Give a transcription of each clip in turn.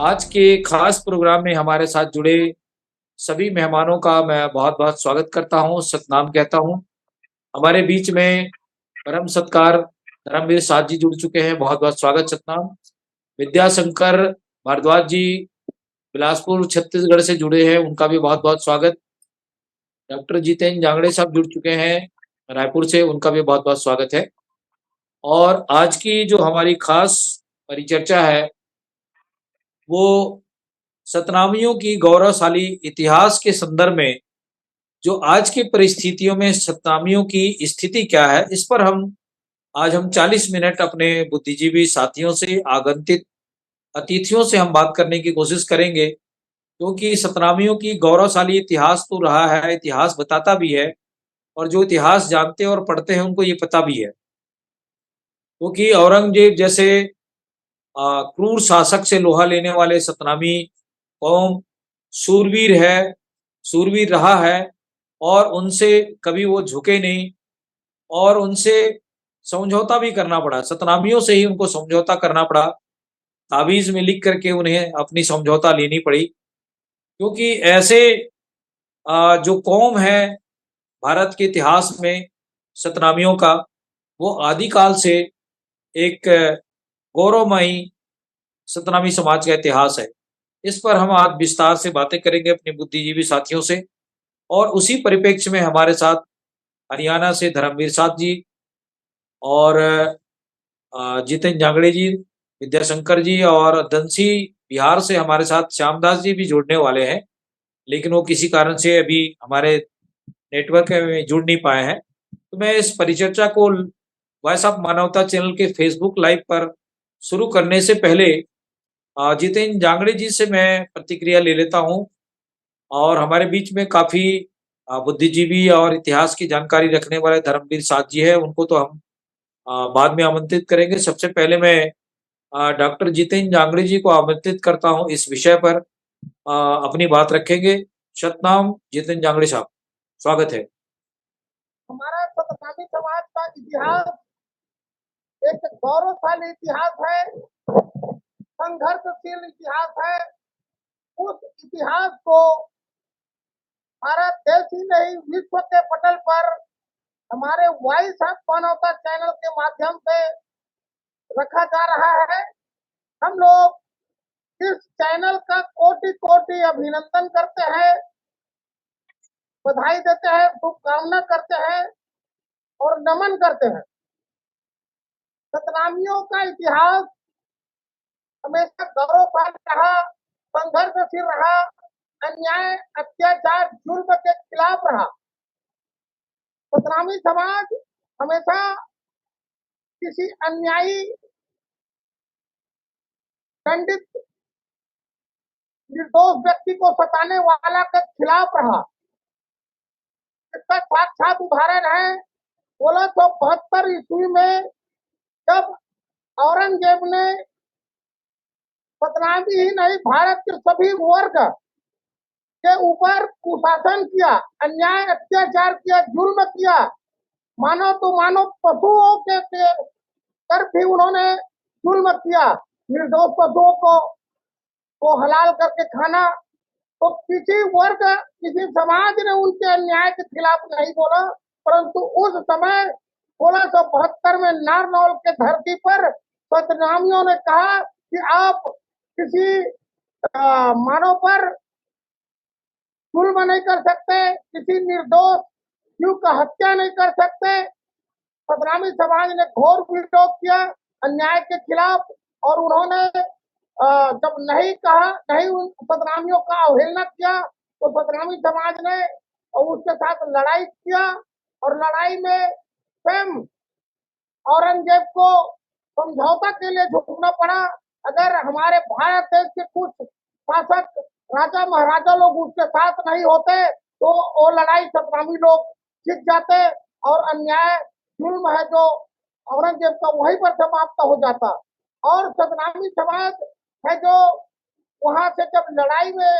आज के खास प्रोग्राम में हमारे साथ जुड़े सभी मेहमानों का मैं बहुत-बहुत स्वागत करता हूँ, सतनाम कहता हूँ। हमारे बीच में परम सत्कार धर्मवीर साथ जी जुड़ चुके हैं, बहुत-बहुत स्वागत सतनाम। विद्याशंकर भारद्वाज जी बिलासपुर छत्तीसगढ़ से जुड़े हैं, उनका भी बहुत-बहुत स्वागत। डॉक्टर जितेंद्र जांगड़े साहब जुड़ चुके हैं रायपुर से, उनका भी बहुत-बहुत स्वागत है। और आज की जो हमारी खास परिचर्चा है, वो सतनामियों की गौरवशाली इतिहास के संदर्भ में जो आज की परिस्थितियों में सतनामियों की स्थिति क्या है, इस पर आज हम 40 मिनट अपने बुद्धिजीवी साथियों से, आगंतुक अतिथियों से हम बात करने की कोशिश करेंगे, क्योंकि सतनामियों की गौरवशाली इतिहास तो रहा है, इतिहास बताता भी है, और जो इतिहास जानते और पढ़ते हैं उनको ये पता भी है। क्योंकि औरंगजेब जैसे क्रूर शासक से लोहा लेने वाले सतनामी कौम शूरवीर है, शूरवीर रहा है, और उनसे कभी वो झुके नहीं, और उनसे समझौता भी करना पड़ा। सतनामियों से ही उनको समझौता करना पड़ा, ताबीज में लिख करके उन्हें अपनी समझौता लेनी पड़ी, क्योंकि ऐसे जो कौम है भारत के इतिहास में सतनामियों का, वो आदिकाल से एक गौरवमयी सतनामी समाज का इतिहास है। इस पर हम आज विस्तार से बातें करेंगे अपने बुद्धिजीवी साथियों से, और उसी परिप्रेक्ष्य में हमारे साथ हरियाणा से धर्मवीर साथ जी, और जितेंद्र जांगड़े जी, विद्याशंकर जी, और दंसी बिहार से हमारे साथ श्यामदास जी भी जुड़ने वाले हैं, लेकिन वो किसी कारण से अभी हमारे नेटवर्क में जुड़ नहीं पाए हैं। तो मैं इस परिचर्चा को वॉइस ऑफ मानवता चैनल के फेसबुक लाइव पर शुरू करने से पहले जितेंद्र जांगड़े जी से मैं प्रतिक्रिया ले लेता हूँ, और हमारे बीच में काफ़ी बुद्धिजीवी और इतिहास की जानकारी रखने वाले धर्मवीर साथ जी हैं, उनको तो हम बाद में आमंत्रित करेंगे। सबसे पहले मैं डॉक्टर जितेंद्र जांगड़े जी को आमंत्रित करता हूँ, इस विषय पर अपनी बात रखेंगे। सतनाम जितेंद्र जांगड़े साहब, स्वागत है। हमारा सतनामी समाज का इतिहास एक गौरवशाली इतिहास है, संघर्षशील इतिहास है। उस इतिहास को भारत देश ही नहीं, विश्व के पटल पर हमारे वॉइस ऑफ मानवता चैनल के माध्यम से रखा जा रहा है। हम लोग इस चैनल का कोटि कोटि अभिनंदन करते हैं, बधाई देते हैं, शुभकामना करते हैं और नमन करते हैं। सतनामियों का इतिहास हमेशा गौरवशाली रहा, संघर्षशील रहा, अन्याय, अत्याचार, जुल्म के खिलाफ रहा। सतनामी समाज हमेशा किसी अन्यायी, दंडित, निर्दोष व्यक्ति को सताने वाला के खिलाफ रहा। इसका साक्षात उदाहरण है 1672 ईस्वी में, जब औरंगजेब ने सतनामी ही नहीं, भारत के सभी वर्ग के ऊपर कुशासन किया, अन्याय, अत्याचार किया, जुल्म किया। मानव तो मानव, पशुओं के कर भी उन्होंने जुल्म किया। निर्दोष पशुओं को हलाल करके खाना। तो किसी वर्ग, किसी समाज ने उनके अन्याय के खिलाफ नहीं बोला, परंतु उस समय 1672 में नारनौल के धरती पर सतनामियों ने कहा कि आप किसी मानव पर जुल्म नहीं कर सकते, किसी निर्दोष जीव का हत्या नहीं कर सकते। सतनामी समाज ने घोर विरोध किया अन्याय के खिलाफ, और उन्होंने जब नहीं कहा, नहीं उन सतनामियों का अवहेलना किया, तो सतनामी समाज ने उसके साथ लड़ाई किया, और लड़ाई में स्वयं औरंगजेब को समझौता के लिए झुकना पड़ा। अगर हमारे भारत देश के कुछ शासक, राजा महाराजा लोग उसके साथ नहीं होते, तो वो लड़ाई सतनामी लोग जीत जाते, और अन्याय, जुल्म है जो औरंगजेब का, वहीं पर समाप्त हो जाता। और सतनामी समाज है जो वहां से जब लड़ाई में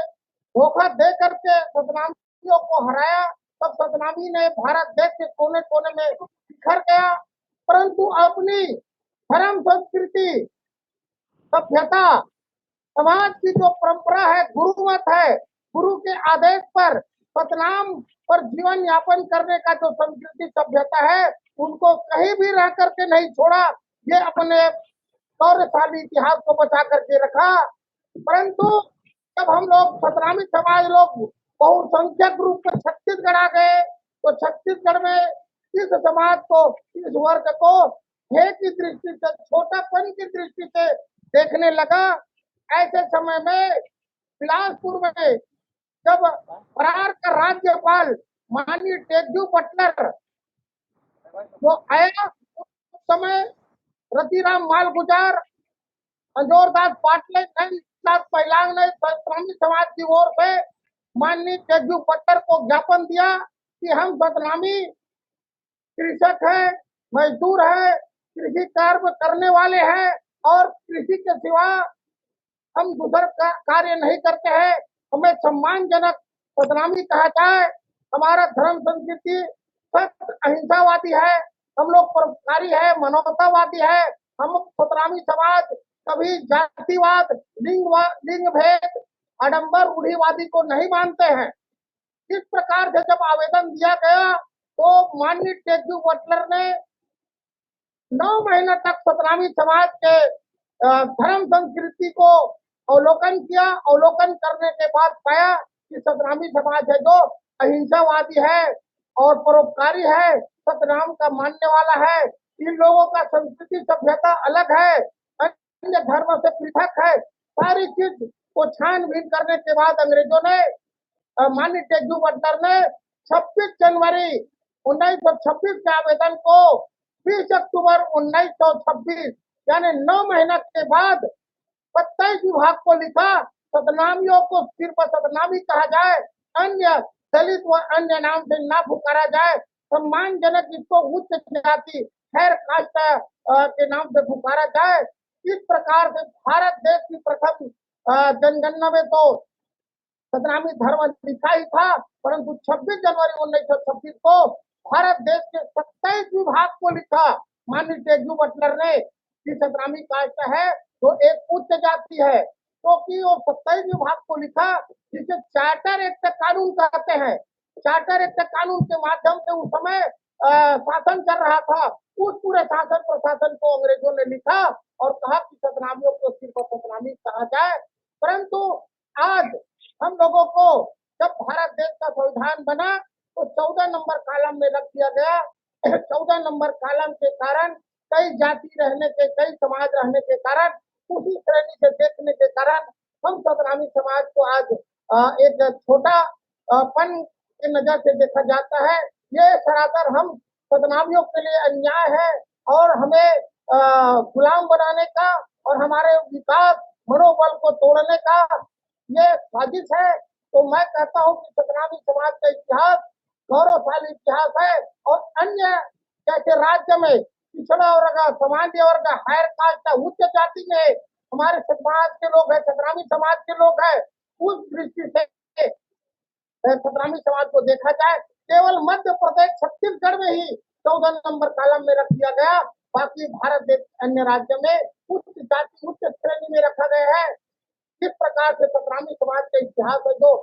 धोखा दे करके सतनामियों को हराया, तब सतनामी ने भारत देश के कोने कोने में बिखर गया, परंतु अपनी धर्म, संस्कृति, सभ्यता समाज की जो परंपरा है, गुरुमत है, गुरु के आदेश पर सतनाम पर जीवन यापन करने का जो संस्कृति सभ्यता है, उनको कहीं भी रह करके नहीं छोड़ा। ये अपने गौरवशाली इतिहास को बचा करके रखा। परंतु जब हम लोग सतनामी समाज लोग बहुसंख्यक रूप में छत्तीसगढ़ आ गए, तो छत्तीसगढ़ में इस समाज को, इस वर्ग को हे की दृष्टि से, छोटापन की दृष्टि से देखने लगा। ऐसे समय में बिलासपुर में जब फरार का राज्यपाल माननीय तेजू बटलर जो आया, उस समय रतिराम मालगुजार, अंजोरदास पाटले, नंददास पहिलांग ने सतनामी समाज की ओर से माननीय तेजू बटलर को ज्ञापन दिया कि हम सतनामी कृषक है, मजदूर है, कृषि कार्य करने वाले हैं और कृषि के सिवा हम दूसरा कार्य नहीं करते हैं। हमें सम्मानजनक सतनामी कहा जाए। हमारा धर्म संस्कृति सत्य अहिंसावादी है, हम लोग परोपकारी है, मानवतावादी है। हम सतनामी समाज कभी जातिवाद, लिंग भेद, आडंबर, रूढ़िवादी को नहीं मानते हैं। इस प्रकार से जब आवेदन दिया गया, तो माननीय तेजू बटलर ने 9 महीने तक सतनामी समाज के धर्म संस्कृति को अवलोकन किया। अवलोकन करने के बाद पाया कि सतनामी समाज है जो अहिंसावादी है और परोपकारी है, सतनाम का मानने वाला है। इन लोगों का संस्कृति सभ्यता अलग है, अन्य धर्मों से पृथक है। सारी चीज को छानबीन करने के बाद अंग्रेजों ने, माननीय तेजू बटलर ने 26 जनवरी 1926 के आवेदन को 20 अक्टूबर 1926 यानी 9 महीना के बाद 27 विभाग को लिखा। सतनामियों को सिर्फ सतनामी कहा जाए, अन्य दलित व अन्य नाम से ना पुकारा जाए। सम्मानजनक इसको उच्च जाति, खैर कास्ट के नाम से पुकारा जाए। इस प्रकार से भारत देश की प्रथम जनगणना में तो सतनामी धर्म लिखा ही था, परंतु 26 जनवरी 1926 को भारत देश के 27 विभाग को लिखा माननीय तेजू बटलर ने कि सतनामी कास्ट है जो एक उच्च जाति है, क्योंकि वो 27 विभाग को लिखा, जिसे चार्टर एक्ट कानून कहते हैं। चार्टर एक्ट कानून के माध्यम से उस समय शासन चल रहा था। उस पूरे शासन प्रशासन को अंग्रेजों ने लिखा और कहा कि सतनामियों को सिर्फ सतनामी कहा जाए। परंतु आज हम लोगों को जब भारत देश का संविधान बना, तो 14 नंबर कॉलम में रख दिया गया। 14 नंबर कॉलम के कारण, कई जाति रहने के, कई समाज रहने के कारण, उसी श्रेणी से देखने के कारण हम सतनामी समाज को आज एक छोटा पन की नजर से देखा जाता है। ये सरासर हम सतनामियों के लिए अन्याय है और हमें गुलाम बनाने का और हमारे विकास मनोबल को तोड़ने का ये साजिश है। तो मैं कहता हूँ कि सतनामी समाज का इतिहास गौरवशाली इतिहास है और अन्य जैसे राज्य में पिछड़ा वर्ग, सामान्य वर्ग, हायर कास्ट, उच्च जाति में हमारे समाज के लोग हैं, सतनामी समाज के लोग हैं, उस दृष्टि से सतनामी समाज को देखा जाए। केवल मध्य प्रदेश, छत्तीसगढ़ में ही 14 नंबर कॉलम में रख दिया गया, बाकी भारत देश अन्य राज्य में उच्च जाति, उच्च श्रेणी में रखा गया है। किस प्रकार से सतनामी समाज का इतिहास है जो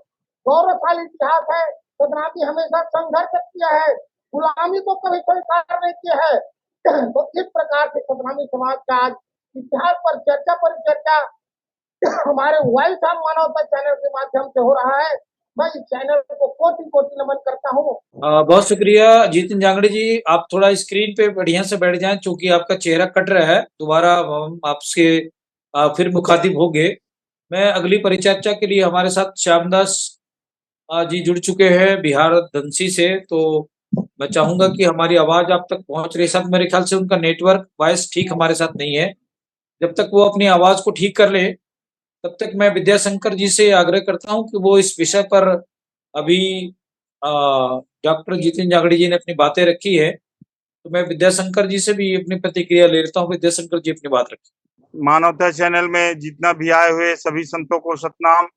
गौरवशाली इतिहास है। सतनामी हमेशा संघर्ष किया है, गुलामी को कभी स्वीकार नहीं किया है। तो इस प्रकार से सतनामी समाज का आज इतिहास पर चर्चा परिचर्चा हमारे वॉइस ऑफ मानवता चैनल के माध्यम से हो रहा है। मैं इस चैनल को कोटि कोटि नमन करता हूँ। बहुत शुक्रिया जितिन जांगड़े जी। आप थोड़ा स्क्रीन पे बढ़िया से बैठ जाएं, क्योंकि आपका चेहरा कट रहा है। दोबारा हम आपसे फिर मुखातिब होंगे। मैं अगली परिचर्चा के लिए हमारे साथ श्यामदास जी जुड़ चुके हैं बिहार धनसी से। तो मैं चाहूंगा कि हमारी आवाज आप तक पहुंच रही। साथ मेरे ख्याल से उनका नेटवर्क वॉइस ठीक हमारे साथ नहीं है। जब तक वो अपनी आवाज को ठीक कर ले, तब तक मैं विद्याशंकर जी से आग्रह करता हूं कि वो इस विषय पर अभी डॉक्टर जितिन जांगड़े जी ने अपनी बातें रखी है, तो मैं विद्याशंकर जी से भी अपनी प्रतिक्रिया ले लेता हूँ। विद्याशंकर जी अपनी बात रखिए। मानवता चैनल में जितना भी आए हुए सभी संतों को सतनाम।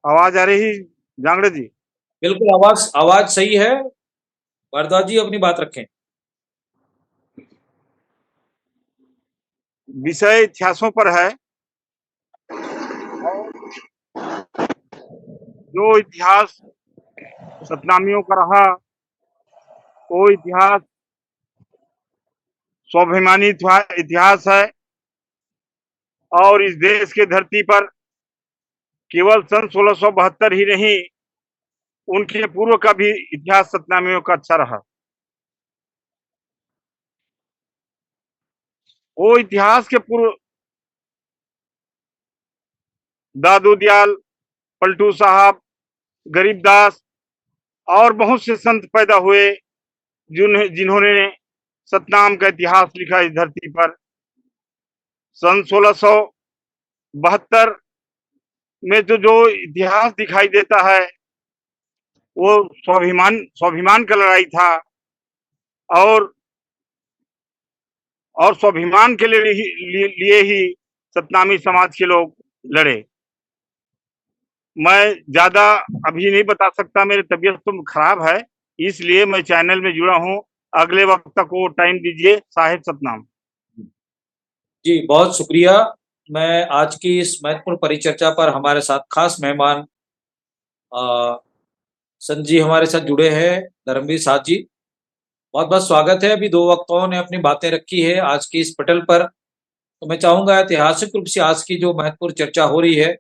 आवाज आ रही जांगड़े जी? बिल्कुल, आवाज सही है। भारद्वाज जी अपनी बात रखें। विषय इतिहासों पर है। जो इतिहास सतनामियों का रहा, वो इतिहास स्वाभिमानी इतिहास है और इस देश के धरती पर केवल सन 1672 ही नहीं, उनके पूर्व का भी इतिहास सतनामियों का अच्छा रहा। वो इतिहास के पूर्व दादू दयाल, पलटू साहब, गरीबदास और बहुत से संत पैदा हुए जिन्होंने सतनाम का इतिहास लिखा इस धरती पर। सन 1672 में जो इतिहास दिखाई देता है वो स्वाभिमान का लड़ाई था और स्वाभिमान के लिए ही सतनामी समाज के लोग लड़े। मैं ज्यादा अभी नहीं बता सकता, मेरी तबीयत तो खराब है, इसलिए मैं चैनल में जुड़ा हूँ। अगले वक्त को टाइम दीजिए साहिब सतनाम। जी बहुत शुक्रिया। मैं आज की इस महत्वपूर्ण परिचर्चा पर हमारे साथ खास मेहमान संत जी हमारे साथ जुड़े हैं, धर्मवीर साथ जी, बहुत बहुत स्वागत है। अभी दो वक्ताओं ने अपनी बातें रखी है आज की इस पटल पर, तो मैं चाहूंगा ऐतिहासिक रूप से आज की जो महत्वपूर्ण चर्चा हो रही है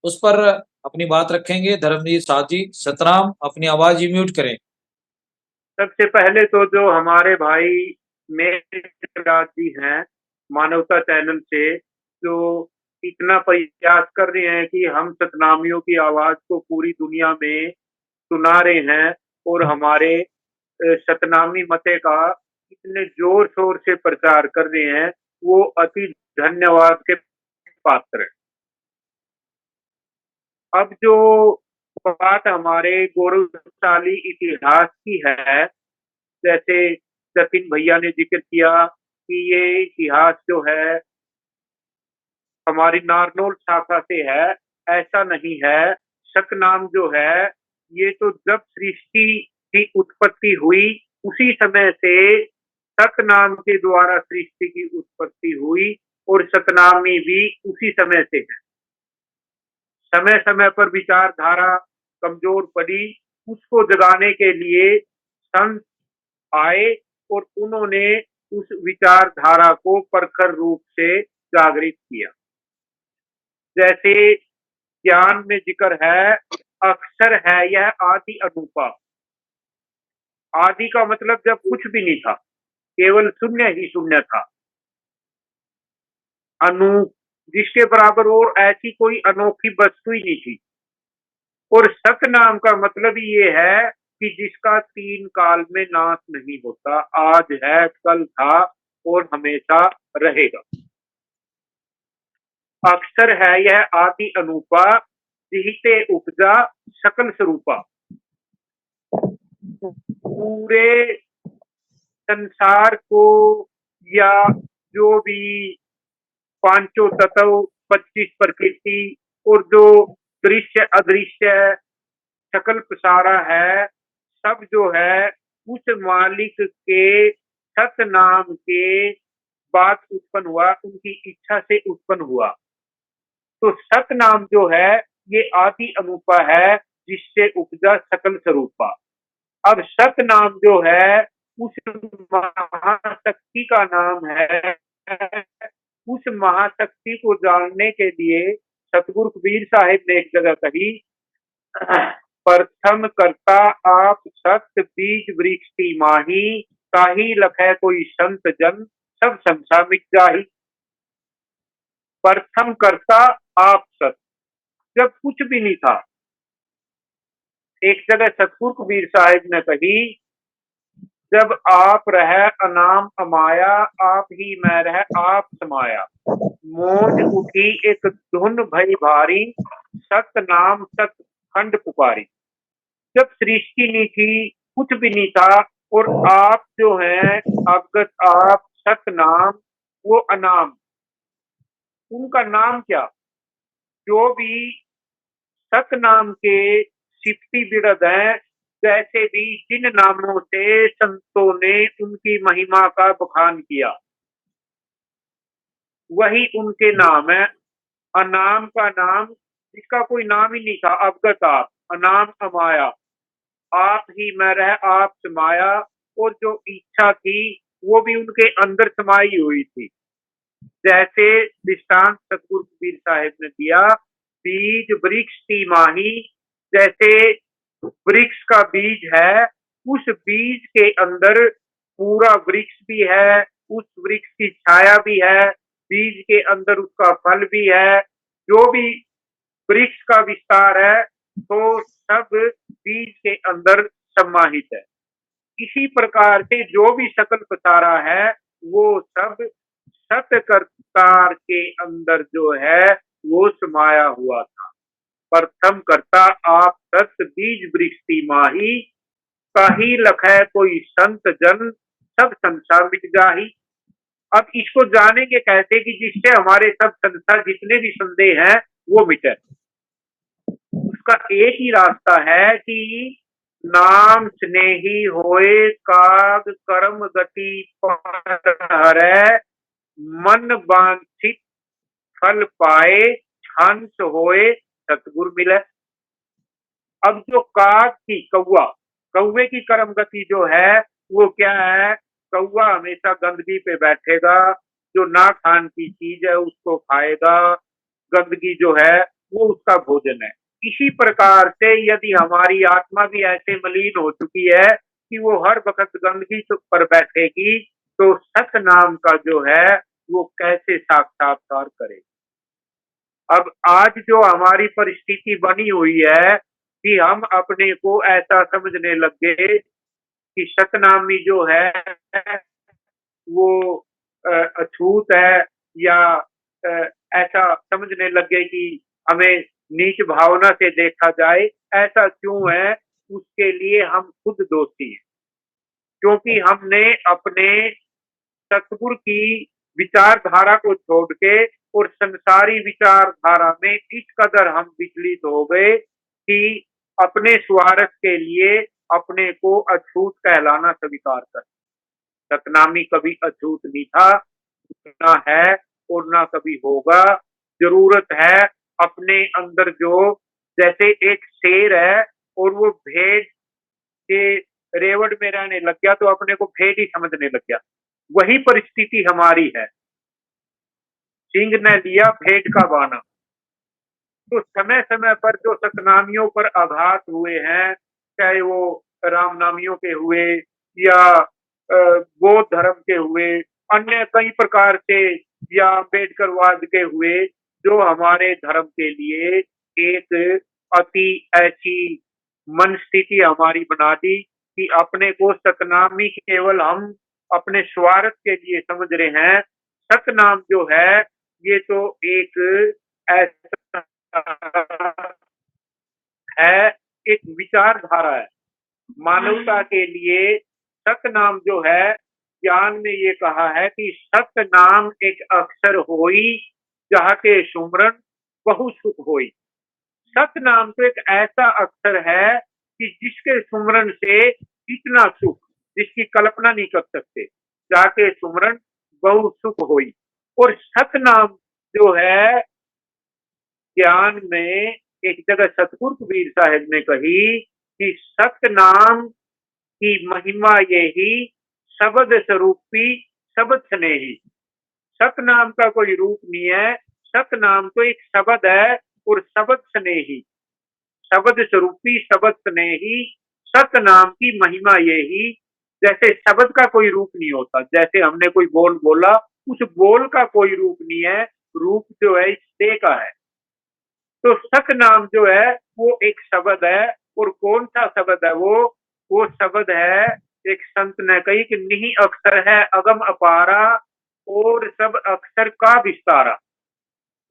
उस पर अपनी बात रखेंगे धर्मवीर साथ जी। सतनाम, अपनी आवाज ही म्यूट करें। सबसे पहले तो जो हमारे भाई मेघराज जी हैं मानवता चैनल से, जो इतना प्रयास कर रहे हैं कि हम सतनामियों की आवाज को पूरी दुनिया में सुना रहे हैं और हमारे सतनामी मते का इतने जोर शोर से प्रचार कर रहे हैं, वो अति धन्यवाद के पात्र है। अब जो बात हमारे गौरवशाली इतिहास की है, जैसे जतिन भैया ने जिक्र किया कि ये इतिहास जो है हमारी नारनौल शाखा से है, ऐसा नहीं है। सतनाम जो है ये तो जब सृष्टि की उत्पत्ति हुई उसी समय से सतनाम के द्वारा सृष्टि की उत्पत्ति हुई और सतनामी भी उसी समय से है। समय समय पर विचारधारा कमजोर पड़ी, उसको जगाने के लिए संत आए और उन्होंने उस विचारधारा को प्रखर रूप से जागृत किया। जैसे ज्ञान में जिक्र है, अक्षर है यह आदि अनूपा। आदि का मतलब जब कुछ भी नहीं था, केवल शून्य ही शून्य था। अनूप जिसके बराबर और ऐसी कोई अनोखी वस्तु ही नहीं थी। और सतनाम का मतलब ये है कि जिसका तीन काल में नाश नहीं होता, आज है, कल था और हमेशा रहेगा। अक्षर है यह आदि अनूपा, जिहिते उपजा सकल स्वरूपा। पूरे संसार को या जो भी पांचों तत्व, 25 प्रकृति और जो दृश्य अदृश्य सकल सारा है, सब जो है उस मालिक के सत नाम के बाद उत्पन्न हुआ, उनकी इच्छा से उत्पन्न हुआ। तो सत नाम जो है ये आदि अनूपा है, जिससे उपजा सकल स्वरूपा। अब सत नाम जो है उस महाशक्ति का नाम है। उस महाशक्ति को जानने के लिए सतगुरु कबीर साहिब ने एक जगह कही, प्रथम करता आप सत बीज वृक्ष की माही, ताही लखै कोई संत जन सब संसा मिट जाही। प्रथम करता आप सत, जब कुछ भी नहीं था। एक जगह सतगुरु कबीर साहिब ने कही, जब आप रह अनाम अमाया, आप ही मैं रह आप समाया। मोज उठी एक धुन भई भारी, सत नाम सत खंड पुकारी। जब सृष्टि नहीं थी, कुछ भी नहीं था, और आप जो हैं अवगत आप सत नाम, वो अनाम, उनका नाम क्या, जो भी सत नाम के सिफती बिरद हैं, जैसे भी जिन नामों से संतों ने उनकी महिमा का बखान किया, वही उनके नाम है। अनाम का नाम, जिसका कोई नाम ही नहीं था, अवगत आप, अनाम अमाया, आप ही मैं रह आप समाया, और जो इच्छा थी वो भी उनके अंदर समाई हुई थी। जैसे दृष्टांत सतगुरु कबीर साहिब ने दिया, बीज वृक्ष की माही, जैसे वृक्ष का बीज है, उस बीज के अंदर पूरा वृक्ष भी है, उस वृक्ष की छाया भी है, बीज के अंदर उसका फल भी है, जो भी वृक्ष का विस्तार है तो सब बीज के अंदर समाहित है। इसी प्रकार से जो भी सकल पसारा है वो सब सतकर्तार के अंदर जो है वो समाया हुआ था। प्रथम करता आप सत बीज वृक्ष माही, कही लखै कोई संत जन, सब संसार मिट जाही। अब इसको जानेंगे कैसे कि जिससे हमारे सब संसार जितने भी संदेह हैं वो मिटे। उसका एक ही रास्ता है कि नाम स्नेही होए, काग कर्म गति हरै, मन वांछित फल पाए, हंस होए सतगुर मिले। अब जो काग की कौवे की कर्म गति जो है वो क्या है? कौवा हमेशा गंदगी पे बैठेगा, जो ना खान की चीज है उसको खाएगा, गंदगी जो है वो उसका भोजन है। इसी प्रकार से यदि हमारी आत्मा भी ऐसे मलिन हो चुकी है कि वो हर वक्त गंदगी पर बैठेगी, तो सत नाम का जो है वो कैसे साक्षात्कार करे। अब आज जो हमारी परिस्थिति बनी हुई है कि हम अपने को ऐसा समझने लग गए कि सतनामी जो है वो अछूत है, या ऐसा समझने लग गए कि हमें नीच भावना से देखा जाए। ऐसा क्यों है? उसके लिए हम खुद दोषी हैं, क्योंकि हमने अपने सतगुरु की विचारधारा को छोड़ के और संसारी विचारधारा में इस कदर हम विचलित हो गए कि अपने स्वार्थ के लिए अपने को अछूत कहलाना स्वीकार कर। सतनामी कभी अछूत नहीं था, ना है और ना कभी होगा। जरूरत है अपने अंदर जो, जैसे एक शेर है और वो भेड़ के रेवड़ में रहने लग गया तो अपने को भेड़ ही समझने लग गया। वही परिस्थिति हमारी है। सिंह ने लिया भेड़ का बाना। तो समय समय पर जो सतनामियों पर आघात हुए हैं, चाहे वो रामनामियों के हुए या बौद्ध धर्म के हुए, अन्य कई प्रकार से, या अम्बेडकरवाद के हुए, जो हमारे धर्म के लिए एक अति ऐसी मन स्थिति हमारी बना दी कि अपने को सतनामी केवल हम अपने स्वार्थ के लिए समझ रहे हैं। सतनाम जो है ये तो एक ऐसा है, एक विचारधारा है मानवता के लिए। सतनाम जो है, ज्ञान में ये कहा है कि सतनाम एक अक्षर होई, जहाँ के सुमरन बहु सुख होई। सतनाम तो एक ऐसा अक्षर है कि जिसके सुमरन से इतना सुख जिसकी कल्पना नहीं कर सकते, जाके सुमरन बहु सुख होई। और सतनाम जो है, ज्ञान में एक जगह सतगुरु कबीर साहिब ने कही कि सतनाम की महिमा यही, शब्द स्वरूपी शब्द स्नेही। सतनाम का कोई रूप नहीं है, सतनाम तो एक शब्द है और शब्द स्नेही, शब्द स्वरूपी शब्द स्नेही। सतनाम की महिमा यही, जैसे शब्द का कोई रूप नहीं होता, जैसे हमने कोई बोल बोला, उस बोल का कोई रूप नहीं है, रूप जो है स्नेह का है। तो सतनाम जो है वो एक शब्द है। और कौन सा शब्द है वो शब्द है, एक संत ने कही कि निहि अक्षर है अगम अपारा, और सब अक्षर का विस्तारा।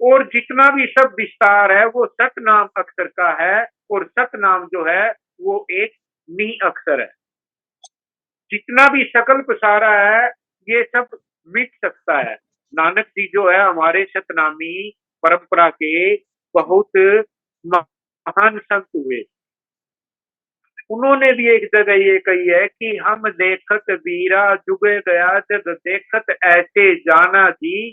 और जितना भी सब विस्तार है वो सतनाम अक्षर का है, और सतनाम जो है वो एक नि अक्षर है। जितना भी सकल पसारा है ये सब मिट सकता है। नानक जी जो है हमारे सतनामी परंपरा के बहुत महान संत हुए। उन्होंने भी एक जगह ये कही है कि हम देखत वीरा जुगे गया जग देखत ऐसे जाना जी,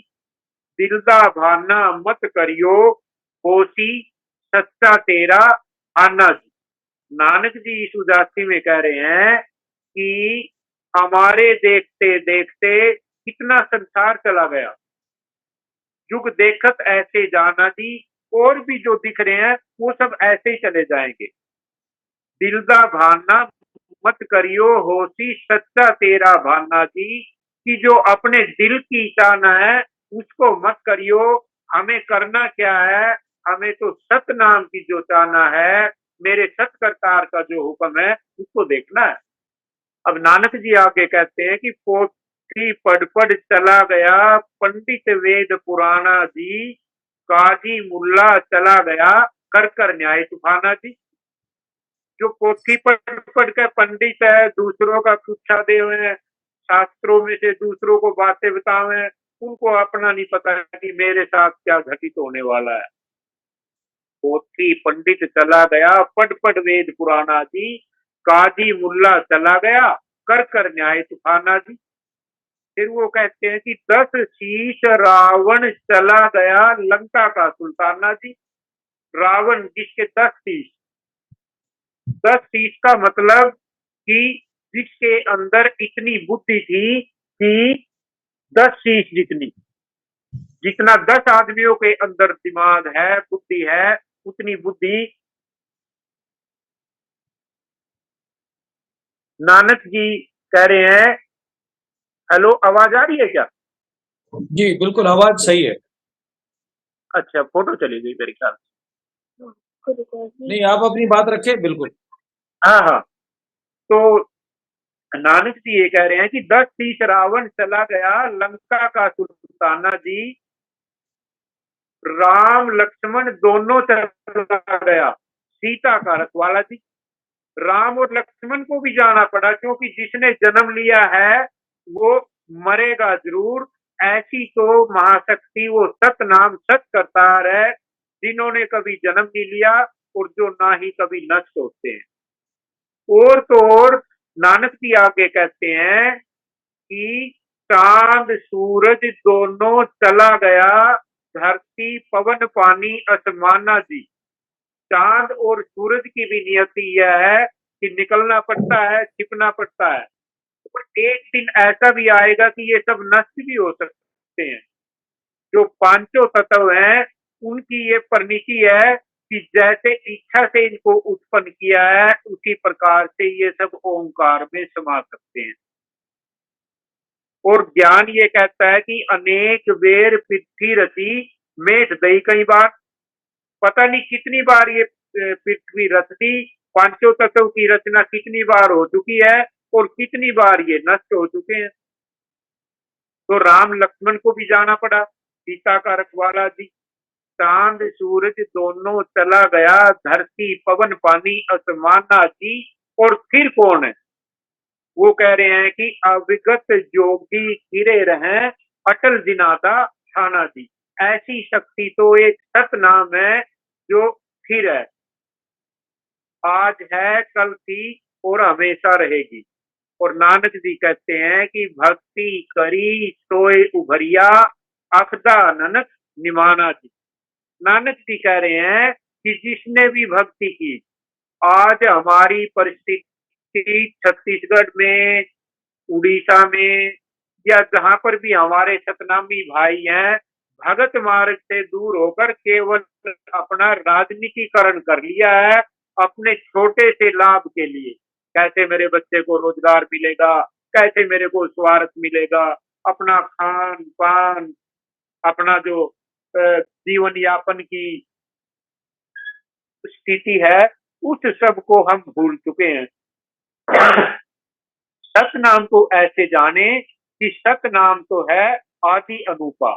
दिलदा भाना मत करियो होसी सच्चा तेरा आना जी। नानक जी इस उदासी में कह रहे हैं कि हमारे देखते देखते कितना संसार चला गया, युग देखत ऐसे जाना जी, और भी जो दिख रहे हैं वो सब ऐसे ही चले जाएंगे। दिलदा भाना मत करियो होशी सच्चा तेरा भाना जी, कि जो अपने दिल की चाहना है उसको मत करियो। हमें करना क्या है, हमें तो सत नाम की जो चाहना है, मेरे सत करतार का जो हुक्म है उसको देखना है। अब नानक जी आगे कहते हैं कि पोथी पढ़ पढ़ चला गया पंडित वेद पुराना जी, काजी मुल्ला चला गया कर कर न्याय तूफाना जी। जो पोथी पढ़ पढ़ कर पंडित है, दूसरों का शिक्षा दे हुए हैं, शास्त्रों में से दूसरों को बातें बतावे हैं, उनको अपना नहीं पता कि मेरे साथ क्या घटित होने वाला है। पोथी पंडित चला गया पढ़ पढ़ वेद पुराना जी, काजी मुल्ला चला गया कर कर न्याय तूफाना जी। फिर वो कहते हैं कि 10 शीश रावण चला गया लंका का सुल्ताना जी। रावण जिसके 10 शीश, 10 शीश का मतलब कि जिसके अंदर इतनी बुद्धि थी कि 10 शीश जितनी, जितना 10 आदमियों के अंदर दिमाग है, बुद्धि है, उतनी बुद्धि नानक जी कह रहे हैं। हेलो, आवाज आ रही है क्या? जी बिल्कुल, आवाज सही है। अच्छा, फोटो चली गई मेरे ख्याल से। नहीं, आप अपनी बात रखें, बिल्कुल। हाँ हाँ, तो नानक जी ये कह रहे हैं कि 10 शीश रावण चला गया लंका का सुल्ताना जी, राम लक्ष्मण दोनों चला गया सीता का रखवाला जी। राम और लक्ष्मण को भी जाना पड़ा, क्योंकि जिसने जन्म लिया है वो मरेगा जरूर। ऐसी तो महाशक्ति वो सत नाम सत करतार है, जिन्होंने कभी जन्म नहीं लिया और जो ना ही कभी नष्ट होते हैं। और तो और नानक जी आगे कहते हैं कि चांद सूरज दोनों चला गया, धरती पवन पानी आसमाना जी। चांद और सूरज की भी नियति यह है कि निकलना पड़ता है, छिपना पड़ता है, और एक दिन ऐसा भी आएगा कि ये सब नष्ट भी हो सकते हैं। जो पांचों तत्व हैं उनकी ये परिणति है कि जैसे इच्छा से इनको उत्पन्न किया है उसी प्रकार से ये सब ओंकार में समा सकते हैं। और ज्ञान ये कहता है कि अनेक बेर पृथ्वी रची मेघ दई कई बार। पता नहीं कितनी बार ये पृथ्वी रच दी, पांचों तत्व की रचना कितनी बार हो चुकी है और कितनी बार ये नष्ट हो चुके हैं। तो राम लक्ष्मण को भी जाना पड़ा, सीता का रखवाला जी। चांद सूरज दोनों चला गया, धरती पवन पानी आसमाना जी। और फिर कौन है? वो कह रहे हैं कि अविगत जोगी गिरे रहे अटल जिनादा ठाना जी। ऐसी शक्ति तो एक सत नाम है जो स्थिर है, आज है कल थी और हमेशा रहेगी। और नानक जी कहते हैं कि भक्ति करी सोए उभरिया, अखदा ननक निमाना जी। नानक जी कह रहे हैं कि जिसने भी भक्ति की, आज हमारी परिस्थिति छत्तीसगढ़ में, उड़ीसा में, या जहां पर भी हमारे सतनामी भाई हैं, भगत मार्ग से दूर होकर केवल अपना राजनीतिकरण कर लिया है अपने छोटे से लाभ के लिए। कैसे मेरे बच्चे को रोजगार मिलेगा, कैसे मेरे को स्वार्थ मिलेगा, अपना खान पान, अपना जो जीवन यापन की स्थिति है, उस सब को हम भूल चुके हैं। सत नाम को ऐसे जाने कि सत नाम तो है आदि अनूपा,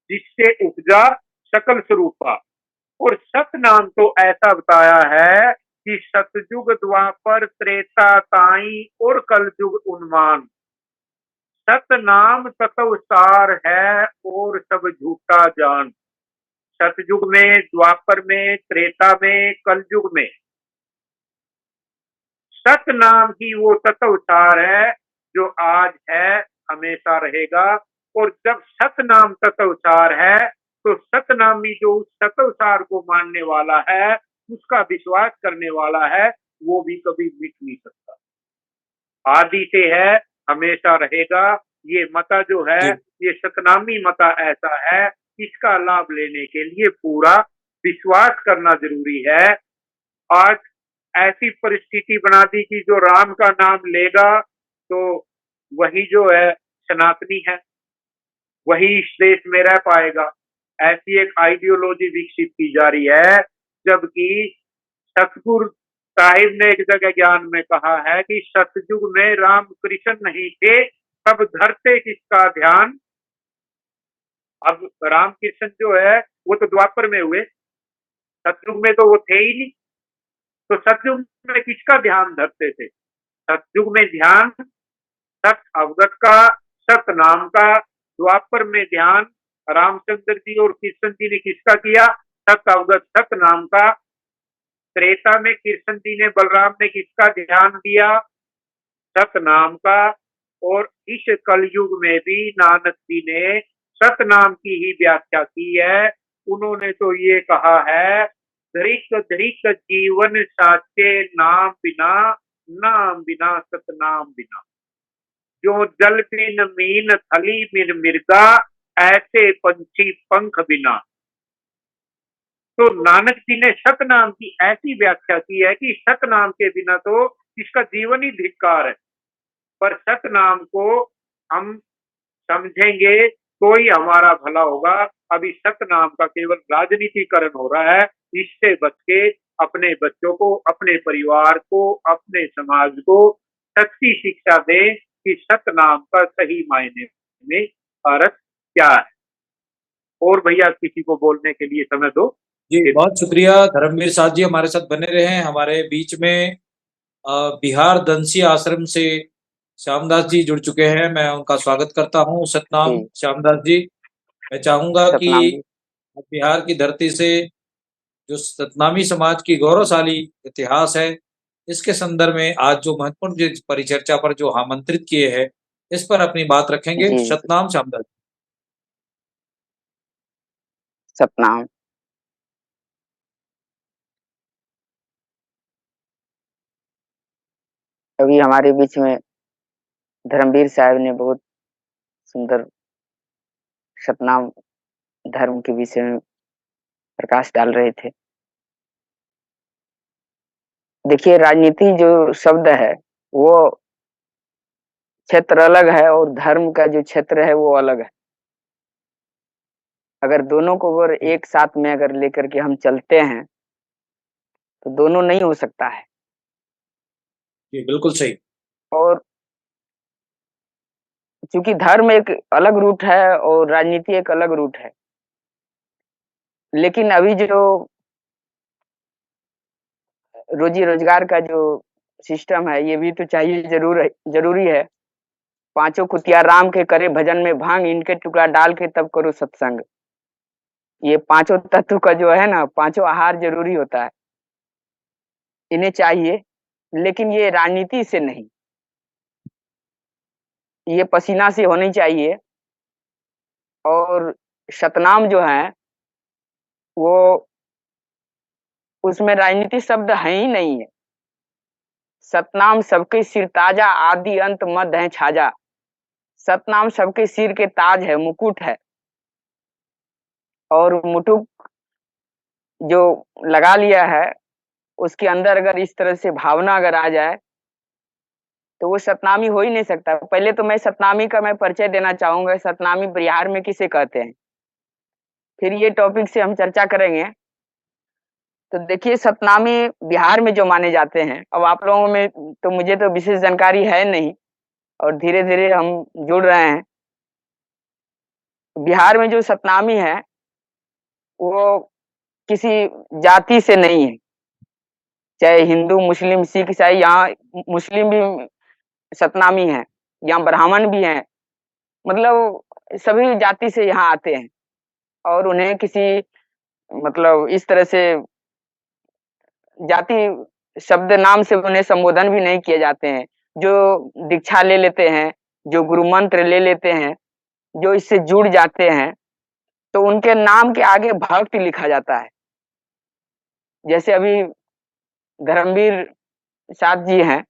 जिससे उपजा सकल स्वरूपा। और सत नाम तो ऐसा बताया है कि सतयुग द्वापर त्रेता ताई और कलयुग उन्मान। सत नाम तत्व सार है और सब झूठा जान। सतयुग में, द्वापर में, त्रेता में, कलयुग में सत नाम ही वो तत्व सार है जो आज है, हमेशा रहेगा। और जब सत नाम तत्व सार है तो सतनामी जो उस तत्व सार को मानने वाला है, उसका विश्वास करने वाला है, वो भी कभी मिट नहीं सकता। आदि से है, हमेशा रहेगा। ये मता जो है, जी ये सतनामी मता ऐसा है, इसका लाभ लेने के लिए पूरा विश्वास करना जरूरी है। आज ऐसी परिस्थिति बना दी कि जो राम का नाम लेगा तो वही जो है सनातनी है, वही इस देश में रह पाएगा। ऐसी एक आइडियोलॉजी विकसित की जा रही है, जबकि सतगुरु साहिब ने एक जगह ज्ञान में कहा है कि सतयुग में राम कृष्ण नहीं थे, तब धरते किसका ध्यान। अब राम कृष्ण जो है वो तो द्वापर में हुए, सतयुग में तो वो थे ही नहीं। तो सतयुग में किसका ध्यान धरते थे? सतयुग में ध्यान सत अवगत का, सत नाम का। द्वापर में ध्यान रामचंद्र जी और कृष्ण जी ने किसका किया? सत अवगत सत नाम का। त्रेता में कृष्ण जी ने, बलराम ने किसका ध्यान दिया? सत नाम का। और इस कलयुग में भी नानक जी ने सतनाम की ही व्याख्या की है। उन्होंने तो ये कहा है, धरिक धरिक जीवन साचे नाम बिना, नाम बिना सतनाम बिना। जो जल बिन मीन थली बिन मृगा, ऐसे पंछी पंख बिना। तो नानक जी ने सतनाम की ऐसी व्याख्या की है कि सतनाम के बिना तो इसका जीवन ही धिक्कार है। पर सतनाम को हम समझेंगे तो ही हमारा भला होगा। अभी सतनाम का केवल राजनीतिकरण हो रहा है। इससे बच के अपने बच्चों को, अपने परिवार को, अपने समाज को सच्ची शिक्षा दें कि सतनाम का सही मायने में अर्थ क्या है। और भैया किसी को बोलने के लिए समय दो। जी बहुत शुक्रिया धर्मवीर साथ जी, हमारे साथ बने रहे हैं। हमारे बीच में बिहार दंसी आश्रम से श्यामदास जी जुड़ चुके हैं, मैं उनका स्वागत करता हूँ। सतनाम जी श्यामदास जी, मैं चाहूंगा कि सतनाम जी। बिहार की धरती से जो सतनामी समाज की गौरवशाली इतिहास है, इसके संदर्भ में आज जो महत्वपूर्ण परिचर्चा पर जो आमंत्रित किए हैं, इस पर अपनी बात रखेंगे। जी सतनाम श्यामदास। सतनाम। अभी हमारे बीच में धर्मवीर साहब ने बहुत सुंदर सतनाम धर्म के विषय में प्रकाश डाल रहे थे। देखिए, राजनीति जो शब्द है वो क्षेत्र अलग है और धर्म का जो क्षेत्र है वो अलग है। अगर दोनों को अगर एक साथ में अगर लेकर के हम चलते हैं तो दोनों नहीं हो सकता है। जी बिल्कुल सही। और चूंकि धर्म एक अलग रूट है और राजनीति एक अलग रूट है, लेकिन अभी जो रोजी रोजगार का जो सिस्टम है ये भी तो चाहिए, जरूरी है। पांचों कुतिया राम के करे भजन में भांग, इनके टुकड़ा डाल के तब करो सत्संग। ये पांचों तत्व का जो है ना, पांचों आहार जरूरी होता है, इन्हें चाहिए। लेकिन ये राजनीति से नहीं, ये पसीना से होनी चाहिए। और सतनाम जो है वो, उसमें राजनीति शब्द है ही नहीं है। सतनाम सबके सिर ताजा, आदि अंत मध्य है छाजा। सतनाम सबके सिर के ताज है, मुकुट है। और मुकुट जो लगा लिया है उसके अंदर अगर इस तरह से भावना अगर आ जाए तो वो सतनामी हो ही नहीं सकता। पहले तो मैं सतनामी का मैं परिचय देना चाहूंगा, सतनामी बिहार में किसे कहते हैं, फिर ये टॉपिक से हम चर्चा करेंगे। तो देखिए, सतनामी बिहार में जो माने जाते हैं, अब आप लोगों में तो मुझे तो विशेष जानकारी है नहीं और धीरे धीरे हम जुड़ रहे हैं। बिहार में जो सतनामी है वो किसी जाति से नहीं है, चाहे हिंदू मुस्लिम सिख ईसाई। यहाँ मुस्लिम भी सतनामी है, यहाँ ब्राह्मण भी हैं, मतलब सभी जाति से यहाँ आते हैं। और उन्हें किसी मतलब इस तरह से जाति शब्द नाम से उन्हें संबोधन भी नहीं किए जाते हैं। जो दीक्षा ले लेते हैं, जो गुरु मंत्र ले लेते हैं, जो इससे जुड़ जाते हैं, तो उनके नाम के आगे भक्त लिखा जाता है। जैसे अभी धर्मवीर साथ जी हैं,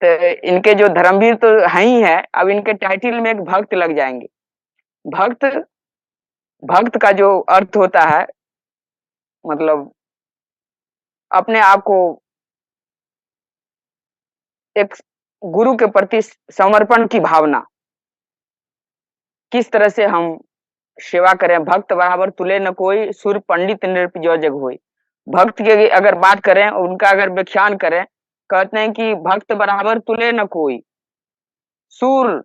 तो इनके जो धर्मवीर तो हैं ही है, अब इनके टाइटल में एक भक्त लग जाएंगे। भक्त भक्त का जो अर्थ होता है, मतलब अपने आप को एक गुरु के प्रति समर्पण की भावना, किस तरह से हम सेवा करें। भक्त बराबर तुले न कोई, सुर पंडित नृप जो जग होई। भक्त की अगर बात करें, उनका अगर व्याख्यान करें, कहते हैं कि भक्त बराबर तुले न कोई, सुर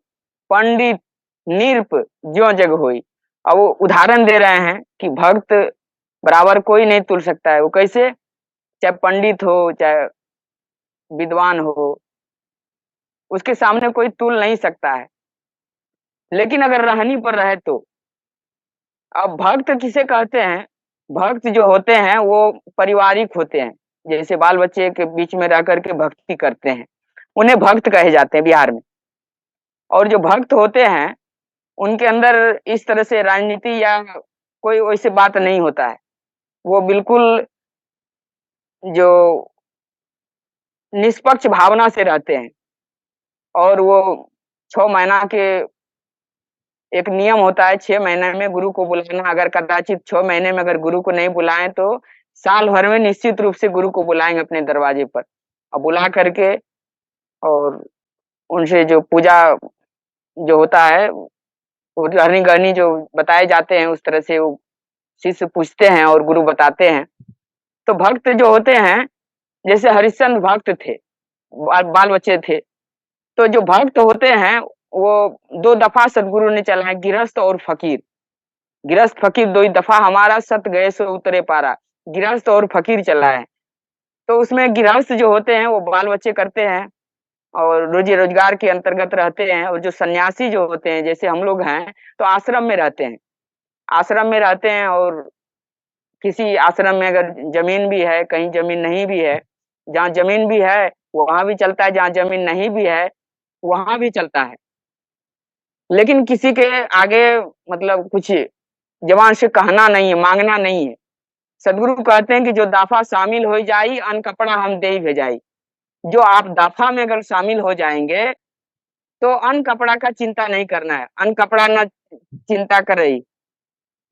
पंडित नृप ज्यों जग होई। अब वो उदाहरण दे रहे हैं कि भक्त बराबर कोई नहीं तुल सकता है। वो कैसे? चाहे पंडित हो, चाहे विद्वान हो, उसके सामने कोई तुल नहीं सकता है। लेकिन अगर रहनी पर रहे तो, अब भक्त किसे कहते हैं? भक्त जो होते हैं वो पारिवारिक होते हैं, जैसे बाल बच्चे के बीच में रह करके भक्ति करते हैं, उन्हें भक्त कहे जाते हैं बिहार में। और जो भक्त होते हैं उनके अंदर इस तरह से राजनीति या कोई वैसे बात नहीं होता है। वो बिल्कुल जो निष्पक्ष भावना से रहते हैं। और वो 6 महीना के एक नियम होता है, 6 महीने में गुरु को बुलाना। अगर कदाचित 6 महीने में अगर गुरु को नहीं बुलाएं तो साल भर में निश्चित रूप से गुरु को बुलाएंगे अपने दरवाजे पर, और बुला करके और उनसे जो पूजा जो होता है, वो रहनी गहनी जो बताए जाते हैं, उस तरह से वो शिष्य पूछते हैं और गुरु बताते हैं। तो भक्त जो होते हैं, जैसे हरिश्चंद्र भक्त थे, बाल बच्चे थे, तो जो भक्त होते हैं वो 2 दफा सदगुरु ने चलाए, गिरस्थ और फकीर। गिरस्थ फकीर 2 ही दफा, हमारा सत गए सो उतरे पारा, गिरस्थ और फकीर चलाए। तो उसमें गिरस्थ जो होते हैं वो बाल बच्चे करते हैं और रोजी रोजगार के अंतर्गत रहते हैं। और जो सन्यासी जो होते हैं, जैसे हम लोग हैं, तो आश्रम में रहते हैं। आश्रम में रहते हैं और किसी आश्रम में अगर जमीन भी है, कहीं जमीन नहीं भी है, जहाँ जमीन भी है वहां भी चलता है, जहाँ जमीन नहीं भी है वहां भी चलता है। लेकिन किसी के आगे मतलब कुछ जवान से कहना नहीं है, मांगना नहीं है। सदगुरु कहते हैं कि जो दाफा शामिल हो जाई, अन कपड़ा हम दे भेजाई। जो आप दाफा में अगर शामिल हो जाएंगे तो अन कपड़ा का चिंता नहीं करना है। अन कपड़ा न चिंता कर रही,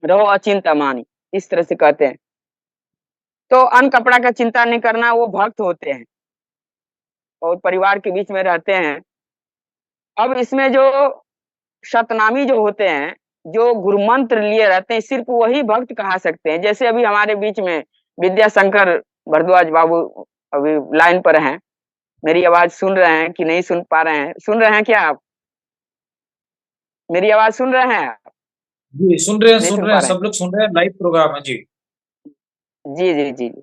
रहो अचिंता मानी, इस तरह से कहते हैं। तो अन कपड़ा का चिंता नहीं करना, वो भक्त होते हैं और परिवार के बीच में रहते हैं। अब इसमें जो सतनामी जो होते हैं, जो गुरु मंत्र लिए रहते हैं, सिर्फ वही भक्त कहा सकते हैं। जैसे अभी हमारे बीच में विद्याशंकर भारद्वाज बाबू अभी लाइन पर हैं। मेरी आवाज सुन रहे हैं कि नहीं सुन पा रहे हैं? सुन रहे हैं क्या आप? मेरी आवाज सुन रहे हैं आप? जी सुन रहे हैं, नहीं सुन सुन रहे पा हैं, रहे हैं? सब लोग सुन रहे हैं, लाइव प्रोग्राम है जी। जी जी जी जी।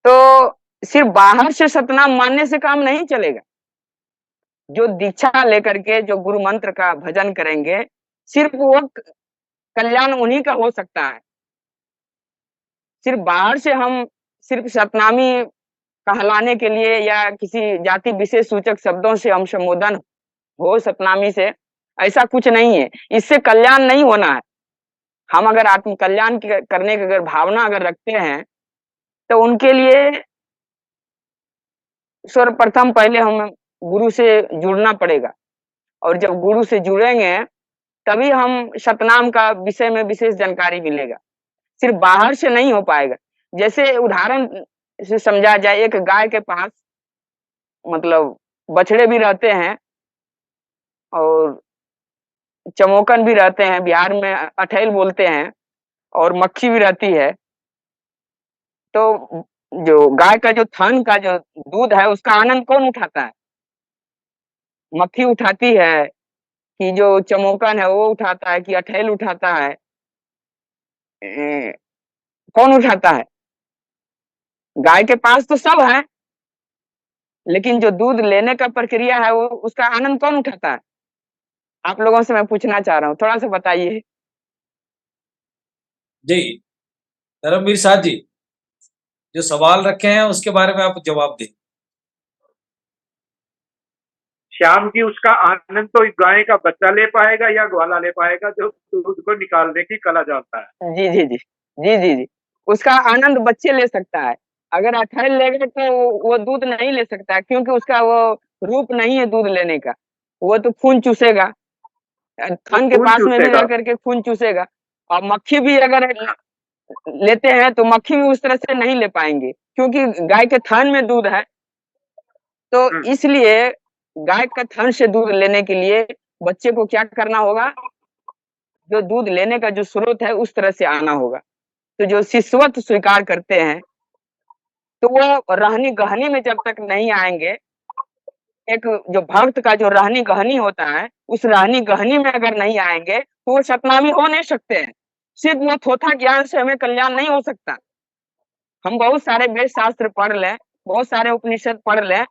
तो सिर्फ बाहर से सतनाम मानने से काम नहीं चलेगा। जो दीक्षा लेकर के जो गुरु मंत्र का भजन करेंगे, सिर्फ वो कल्याण उन्हीं का हो सकता है। सिर्फ बाहर से हम सिर्फ सतनामी कहलाने के लिए या किसी जाति विशेष सूचक शब्दों से हम संबोधन हो सतनामी से, ऐसा कुछ नहीं है। इससे कल्याण नहीं होना है। हम अगर आत्म कल्याण करने की अगर भावना अगर रखते हैं तो उनके लिए सर्वप्रथम पहले हम गुरु से जुड़ना पड़ेगा। और जब गुरु से जुड़ेंगे तभी हम सतनाम का विषय में विशेष जानकारी मिलेगा। सिर्फ बाहर से नहीं हो पाएगा। जैसे उदाहरण से समझा जाए, एक गाय के पास मतलब बछड़े भी रहते हैं और चमोकन भी रहते हैं, बिहार में अठैल बोलते हैं, और मक्खी भी रहती है। तो जो गाय का जो थन का जो दूध है उसका आनंद कौन उठाता है? मक्खी उठाती है कि जो चमोकन है वो उठाता है कि अठैल उठाता है? कौन उठाता है? गाय के पास तो सब है, लेकिन जो दूध लेने का प्रक्रिया है वो उसका आनंद कौन उठाता है? आप लोगों से मैं पूछना चाह रहा हूँ, थोड़ा सा बताइए। जी धर्मवीर साहब जी, जो सवाल रखे हैं उसके बारे में आप जवाब दें। श्याम जी, उसका आनंद तो गाय का बच्चा ले पाएगा या ग्वाला ले पाएगा जो दूध को निकालने की कला जानता है। जी जी जी जी जी जी, उसका आनंद बच्चे ले सकता है। अगर अठल लेगा तो वो दूध नहीं ले सकता, क्योंकि उसका वो रूप नहीं है दूध लेने का। वो तो खून चूसेगा, वो थन के खून पास में भी चूसेगा। जाकर के खून चूसेगा। और मक्खी भी अगर लेते हैं तो मक्खी भी उस तरह से नहीं ले पाएंगे, क्योंकि गाय के थन में दूध है। तो हम्म, इसलिए गाय का थन से दूध लेने के लिए बच्चे को क्या करना होगा, जो दूध लेने का जो स्रोत है उस तरह से आना होगा। तो जो शिशुत्व स्वीकार करते हैं, तो वो रहनी गहनी में जब तक नहीं आएंगे, एक जो भक्त का जो रहनी गहनी होता है, उस रहनी गहनी में अगर नहीं आएंगे तो वो सतनामी हो नहीं सकते हैं। सिर्फ वो थोथा ज्ञान से हमें कल्याण नहीं हो सकता। हम बहुत सारे वेद शास्त्र पढ़ लें, बहुत सारे उपनिषद पढ़ लें,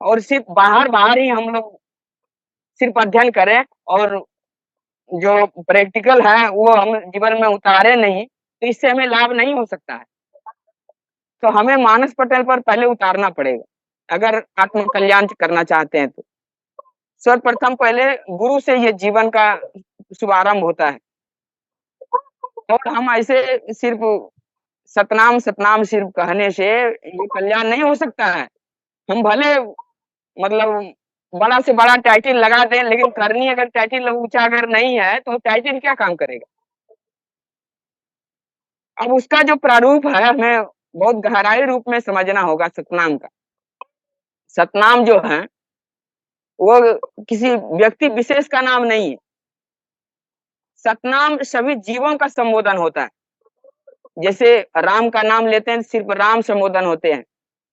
और सिर्फ बाहर बाहर ही हम लोग सिर्फ अध्ययन करें, और जो प्रैक्टिकल है वो हम जीवन में उतारे नहीं, तो इससे हमें लाभ नहीं हो सकता है। तो हमें मानस पटल पर पहले उतारना पड़ेगा, अगर आत्म कल्याण करना चाहते हैं तो। सर्वप्रथम पहले गुरु से ये जीवन का शुभारंभ होता है। और हम ऐसे सिर्फ सतनाम सतनाम सिर्फ कहने से ये कल्याण नहीं हो सकता है। हम भले मतलब बड़ा से बड़ा टाइटल लगा दें, लेकिन करनी अगर टाइटल ऊंचा अगर नहीं है तो टाइटल क्या काम करेगा। अब उसका जो प्रारूप है हमें बहुत गहराई रूप में समझना होगा सतनाम का। सतनाम जो है वो किसी व्यक्ति विशेष का नाम नहीं है। सतनाम सभी जीवों का संबोधन होता है। जैसे राम का नाम लेते हैं सिर्फ राम संबोधन होते हैं,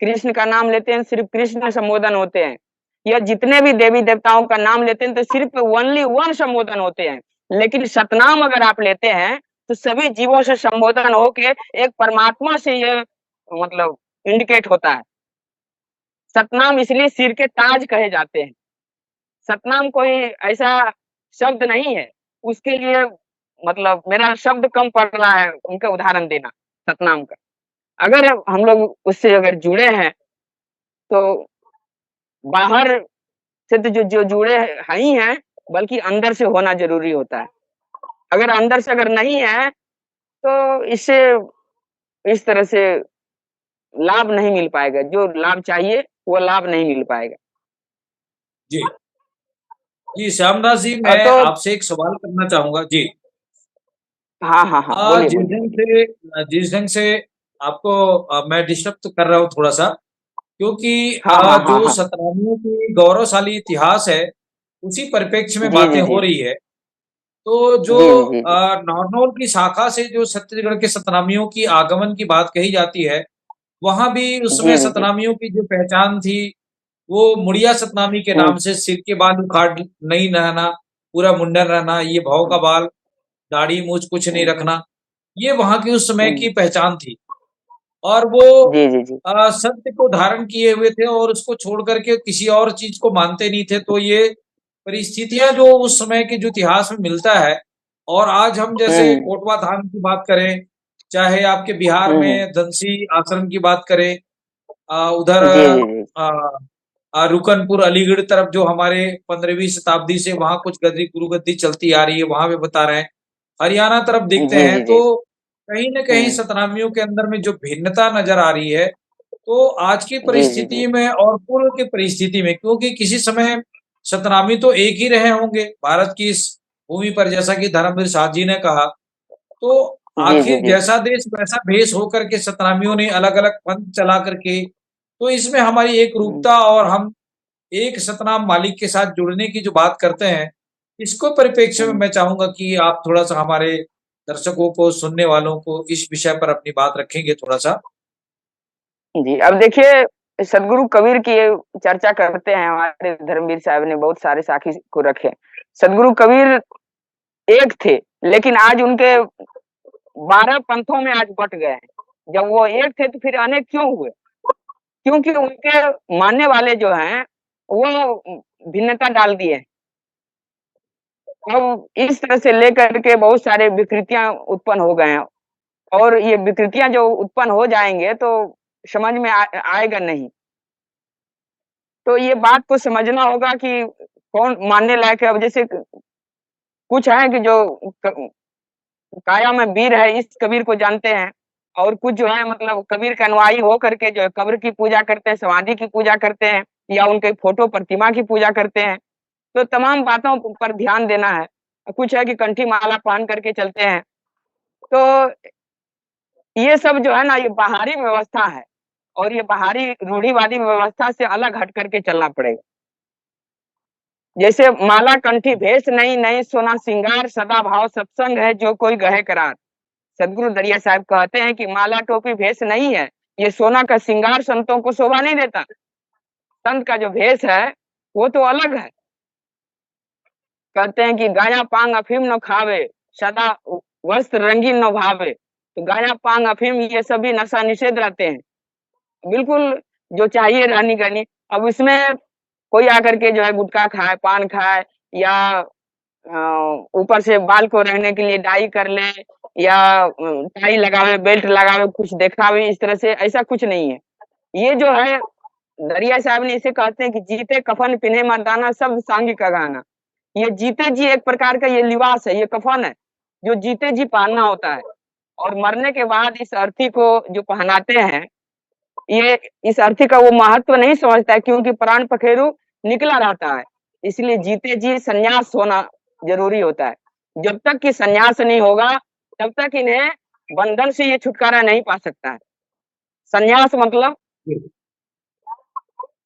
कृष्ण का नाम लेते हैं सिर्फ कृष्ण संबोधन होते हैं, या जितने भी देवी देवताओं का नाम लेते हैं तो सिर्फ ओनली वन संबोधन होते हैं। लेकिन सतनाम अगर आप लेते हैं तो सभी जीवों से संबोधन होके एक परमात्मा से ये मतलब इंडिकेट होता है। सतनाम इसलिए सिर के ताज कहे जाते हैं। सतनाम कोई ऐसा शब्द नहीं है, उसके लिए मतलब मेरा शब्द कम पड़ रहा है उनका उदाहरण देना सतनाम का। अगर हम लोग उससे अगर जुड़े हैं तो बाहर से तो जो जो जुड़े है ही हैं, बल्कि अंदर से होना जरूरी होता है। अगर अंदर से अगर नहीं है तो इससे इस तरह से लाभ नहीं मिल पाएगा, जो लाभ चाहिए वो लाभ नहीं मिल पाएगा। जी जी श्यामदास जी, मैं तो आपसे एक सवाल करना चाहूंगा जी। हाँ हाँ हाँ, बोलिए जिस बोलिए। ढंग से आपको मैं डिस्टर्ब तो कर रहा हूँ थोड़ा सा, क्योंकि हाँ हाँ हाँ जो हाँ। सतनामियों की गौरवशाली इतिहास है उसी परिप्रेक्ष्य में जी बातें जी हो जी रही है। तो जो जी जी जी जी। नारनौल की शाखा से जो छत्तीसगढ़ के सतनामियों की आगमन की बात कही जाती है, वहां भी उस समय जी जी जी। सतनामियों की जो पहचान थी वो मुड़िया सतनामी के हम्म, नाम से, सिर के बाल उखाड़ नहीं रहना, पूरा मुंडन रहना, ये भाव का हम्म, बाल, दाढ़ी मूछ कुछ नहीं हम्म, रखना, ये वहां की उस समय हम्म, की पहचान थी। और वो जी जी जी। सत्य को धारण किए हुए थे और उसको छोड़ करके किसी और चीज को मानते नहीं थे। तो ये परिस्थितियां जो उस समय के जो इतिहास में मिलता है, और आज हम जैसे हम्म कोटवा धाम की बात करें, चाहे आपके बिहार हम्म में धनसी आश्रम की बात करें, उधर जी जी जी। रुकनपुर अलीगढ़ तरफ जो हमारे 15वीं शताब्दी से वहां कुछ गद्दी गुरु गद्दी चलती आ रही है, वहां पे बता रहे हैं। हरियाणा तरफ देखते जी हैं जी तो जी। कहीं न कहीं हम्म, सतनामियों के अंदर में जो भिन्नता नजर आ रही है, तो आज की जी जी जी। परिस्थिति में और पूर्व की परिस्थिति में, क्योंकि किसी समय सतनामी तो एक ही रहे होंगे भारत की इस भूमि पर, जैसा कि धर्मवीर शाह जी ने कहा। तो जी जी आखिर जी। जैसा देश वैसा भेष होकर के सतनामियों ने अलग-अलग पंथ चला करके, तो इसमें हमारी एक हम्म, रूपता और हम एक सतनाम मालिक के साथ जुड़ने की जो बात करते हैं, इसको परिप्रेक्ष्य में हम्म, मैं चाहूंगा कि आप थोड़ा-सा हमारे दर्शकों को, सुनने वालों को इस विषय पर अपनी बात रखेंगे थोड़ा-सा? जी, अब देखिए सदगुरु कबीर की ये चर्चा करते हैं, हमारे धर्मवीर साहब ने बहुत सारे साखी को रखे। सदगुरु कबीर एक थे, लेकिन आज उनके 12 पंथों में आज बट गए हैं। जब वो एक थे तो फिर अनेक क्यों हुए? क्योंकि उनके मानने वाले जो हैं वो भिन्नता डाल दिए हैं। अब इस तरह से लेकर के बहुत सारे विकृतियां उत्पन्न हो गए हैं, और ये विकृतियां जो उत्पन्न हो जाएंगे तो समझ में आएगा नहीं। तो ये बात को समझना होगा कि कौन मानने लायक है। अब जैसे कुछ है कि जो काया में वीर है, इस कबीर को जानते हैं, और कुछ जो है मतलब कबीर के अनुयायी हो करके जो है कब्र की पूजा करते हैं, समाधि की पूजा करते हैं, या उनके फोटो प्रतिमा की पूजा करते हैं। तो तमाम बातों पर ध्यान देना है। कुछ है कि कंठी माला पहन करके चलते हैं। तो ये सब जो है ना, ये बाहरी व्यवस्था है, और ये बाहरी रूढ़िवादी व्यवस्था से अलग हट करके चलना पड़ेगा। जैसे माला कंठी भेष नहीं, नहीं सोना सिंगार, सदा भाव सत्संग है जो कोई गहे करार। सदगुरु दरिया साहब कहते हैं कि माला टोपी भेष नहीं है, ये सोना का सिंगार संतों को शोभा नहीं देता। संत का जो भेष है वो तो अलग है। कहते हैं कि गाया पांग अफीम न खावे, सदा वस्त्र रंगीन न भावे। तो गाया पांग अफीम ये सभी नशा निषेध रहते हैं, बिल्कुल जो चाहिए रहनी करनी। अब इसमें कोई आकर के जो है गुटखा खाए, पान खाए, या ऊपर से बाल को रहने के लिए डाई कर ले, या टाई लगावे, बेल्ट लगावे, कुछ दिखावे, इस तरह से ऐसा कुछ नहीं है। ये जो है दरिया साहब ने इसे कहते हैं कि जीते कफन पिन्हे मर्दाना, सब सांगी का गाना। ये जीते जी एक प्रकार का ये लिबास है, ये कफन है जो जीते जी पहनना होता है, और मरने के बाद इस अर्थी को जो पहनाते हैं, ये इस अर्थी का वो महत्व नहीं समझता है, क्योंकि प्राण पखेरु निकला रहता है। इसलिए जीते जी संन्यास होना जरूरी होता है। जब तक कि संन्यास नहीं होगा तब तक इन्हें बंधन से ये छुटकारा नहीं पा सकता है। संन्यास मतलब,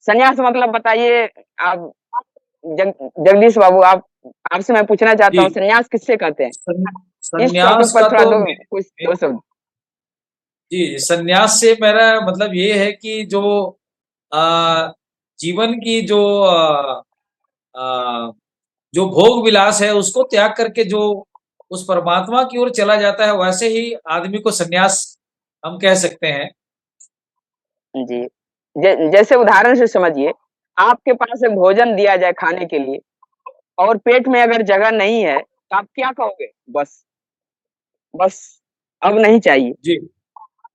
संन्यास मतलब बताइए आप। जगदीश बाबू, आप, आपसे मैं पूछना चाहता हूँ, जी, संन्यास किससे कहते हैं? इस टॉपिक संन्यास पर का थोड़ा तो दो कुछ दो शब्द। जी, संन्यास से मेरा मतलब ये है कि जो आ, जीवन की आ, जो भोग विलास है उसको त्याग करके जो उस परमात्मा की ओर चला जाता है, वैसे ही आदमी को संन्यास हम कह सकते हैं। जी, जैसे उदाहरण से समझिए, आपके पास एक भोजन दिया जाए खाने के लिए, और पेट में अगर जगह नहीं है तो आप क्या कहोगे? बस, बस अब नहीं चाहिए। जी,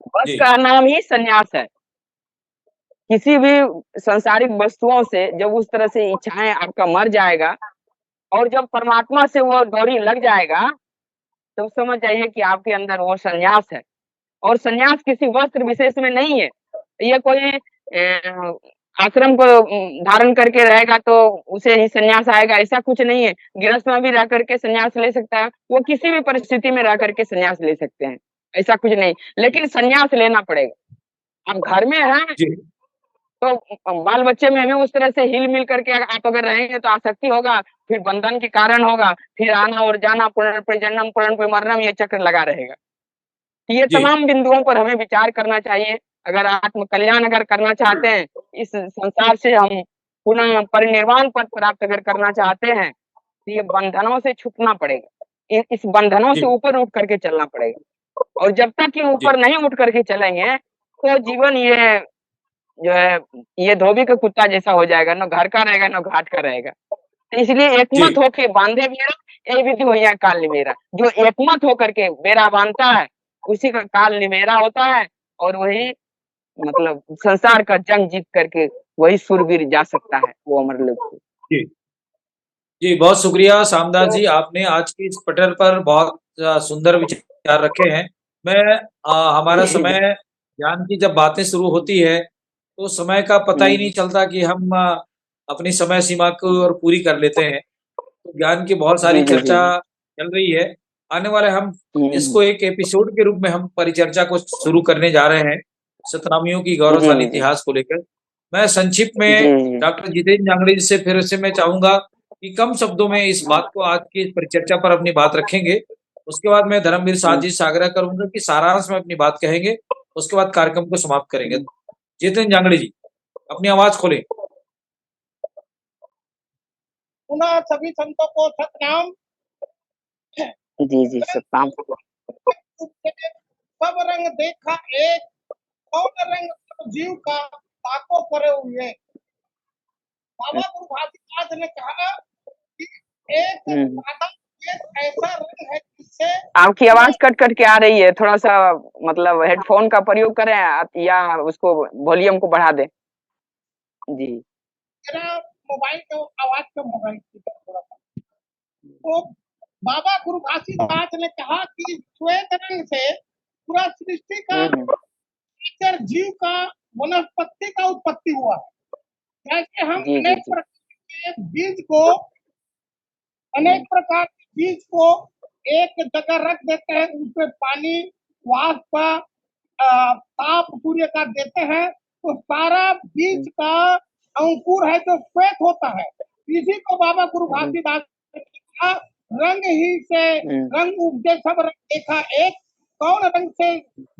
बस जी, का नाम ही संन्यास है। किसी भी संसारिक वस्तुओं से जब उस तरह से इच्छाएं आपका मर जाएगा, और जब परमात्मा से वो डोरी लग जाएगा, तो समझ जाइए कि आपके अंदर वो संन्यास है। और संन्यास किसी वस्त्र विशेष में नहीं है। ये कोई आश्रम को धारण करके रहेगा तो उसे ही संन्यास आएगा, ऐसा कुछ नहीं है। गृहस्थ में भी रह करके संन्यास ले सकता है, वो किसी भी परिस्थिति में रह करके संन्यास ले सकते हैं, ऐसा कुछ नहीं। लेकिन संन्यास लेना पड़ेगा। आप घर में हैं जी, तो बाल बच्चे में भी उस तरह से हिल मिल करके आप अगर रहेंगे तो आसक्ति होगा, फिर बंधन के कारण होगा, फिर आना और जाना, पुनः जन्म पुनः मरना, ये चक्र लगा रहेगा। ये जी, तमाम बिंदुओं पर हमें विचार करना चाहिए। अगर आत्म कल्याण अगर करना चाहते हैं, इस संसार से हम पुनः परिनिर्वाण पद प्राप्त अगर करना चाहते हैं, तो ये बंधनों से छूटना पड़ेगा, इस बंधनों से जी, ऊपर उठ करके चलना पड़ेगा। और जब तक ये जी, ऊपर नहीं उठ करके चलेंगे तो जीवन ये जो है ये धोबी का कुत्ता जैसा हो जाएगा, न घर का रहेगा न घाट का रहेगा। तो इसलिए जी, एकमत होके बांधे बेरा, ये विधि हो या काल निमेरा। जो एकमत होकर के बेरा बांधता है उसी का काल निमेरा होता है, और वही मतलब संसार का जंग जीत करके वही सूरवीर जा सकता है वो अमर लोक को। जी, जी, बहुत शुक्रिया शामदास तो जी, आपने आज की इस पटर पर बहुत सुंदर विचार रखे हैं। मैं हमारा समय, ज्ञान की जब बातें शुरू होती है तो समय का पता ही नहीं चलता कि हम अपनी समय सीमा को और पूरी कर लेते हैं। तो ज्ञान की बहुत सारी जी जी जी चर्चा चल रही है। आने वाले हम जी इसको एक एपिसोड के रूप में हम परिचर्चा को शुरू करने जा रहे हैं, सतनामियों की जी गौरवशाली जी इतिहास को लेकर। मैं संक्षिप्त में जी डॉक्टर जितेंद्र जांगड़े जी से फिर से मैं चाहूंगा कि कम शब्दों में इस बात को, आज की इस परिचर्चा पर अपनी बात रखेंगे। उसके बाद मैं धर्मवीर साथ जी से आग्रह करूंगा कि सारांश में अपनी बात कहेंगे। उसके बाद कार्यक्रम को समाप्त करेंगे। जितेंद्र जांगड़े जी, अपनी आवाज खोलें। पुनः सभी संतों को सतनाम। जी जी सत्ताम। सब रंग देखा एक, कौन रंग सब जीव का ताको करे हुए। बाबा गुरु घासीदास ने कहा कि एक सादा एक ऐसा रंग है जिससे आपकी आवाज कट कट के आ रही है, थोड़ा सा मतलब हेडफोन का प्रयोग करें या उसको वॉल्यूम को बढ़ा दें। जी मेरा मोबाइल का आवाज कम होगा इसकी थोड़ा सा। तो बाबा गुरु घासीदास ने कहा कि श्वेत रंग से पूरा सृष्टि का नेचर, जीव का, वनस्पति का उत्पत्ति हुआ है। जैसे हम जी, जी, अनेक जी। प्रकार के बीज को एक जगह रख देते हैं, उसमें पानी, वाष्प, ताप सूर्य का देते हैं, तो सारा बीज का अंकुर है जो श्वेत होता है। इसी को बाबा गुरु घासीदास ने कहा, रंग ही से रंग उपजे सब रंग देखा एक, कौन रंग से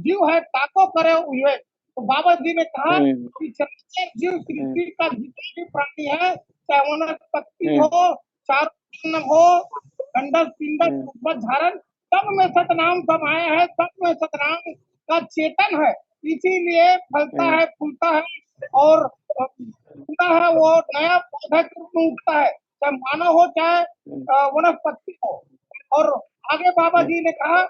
जीव है ताको करे हुए। तो बाबा जी ने कहा कि चराचर जीव सृष्टि का जितने भी प्राणी है, चाहे वनस्पति हो, चारों हो, खंडस पिंडस उपज धारण, सब में सतनाम समाया है, सब में सतनाम का चेतन है। इसीलिए फलता है, फूलता है और उगता है, वो नया पौधा के रूप में उगता है, चाहे मानव हो चाहे वनस्पति हो। और आगे बाबा जी ने कहा,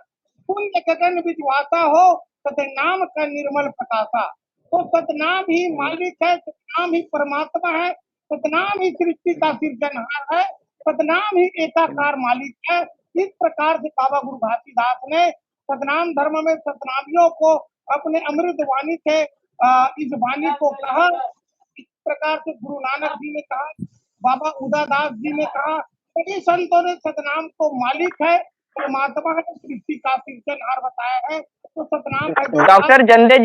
पुण्य गगन विजवासा हो, सतनाम का निर्मल प्रकाशा। तो सतनाम ही मालिक है, सतनाम ही परमात्मा है, सतनाम ही सृष्टि का सृजनहार है, सतनाम ही एकाकार मालिक है। इस प्रकार से बाबा गुरु घासीदास ने सतनाम धर्म में सतनामियों को अपने अमृत वाणी से इस वाणी को कहा। इस प्रकार से गुरु नानक जी ने कहा, बाबा उदादास जी ने कहा, सभी संतों ने सतनाम को मालिक है, परमात्मा है, सृष्टि का सृजनहार बताया है। तो सतनाम डॉक्टर जंदे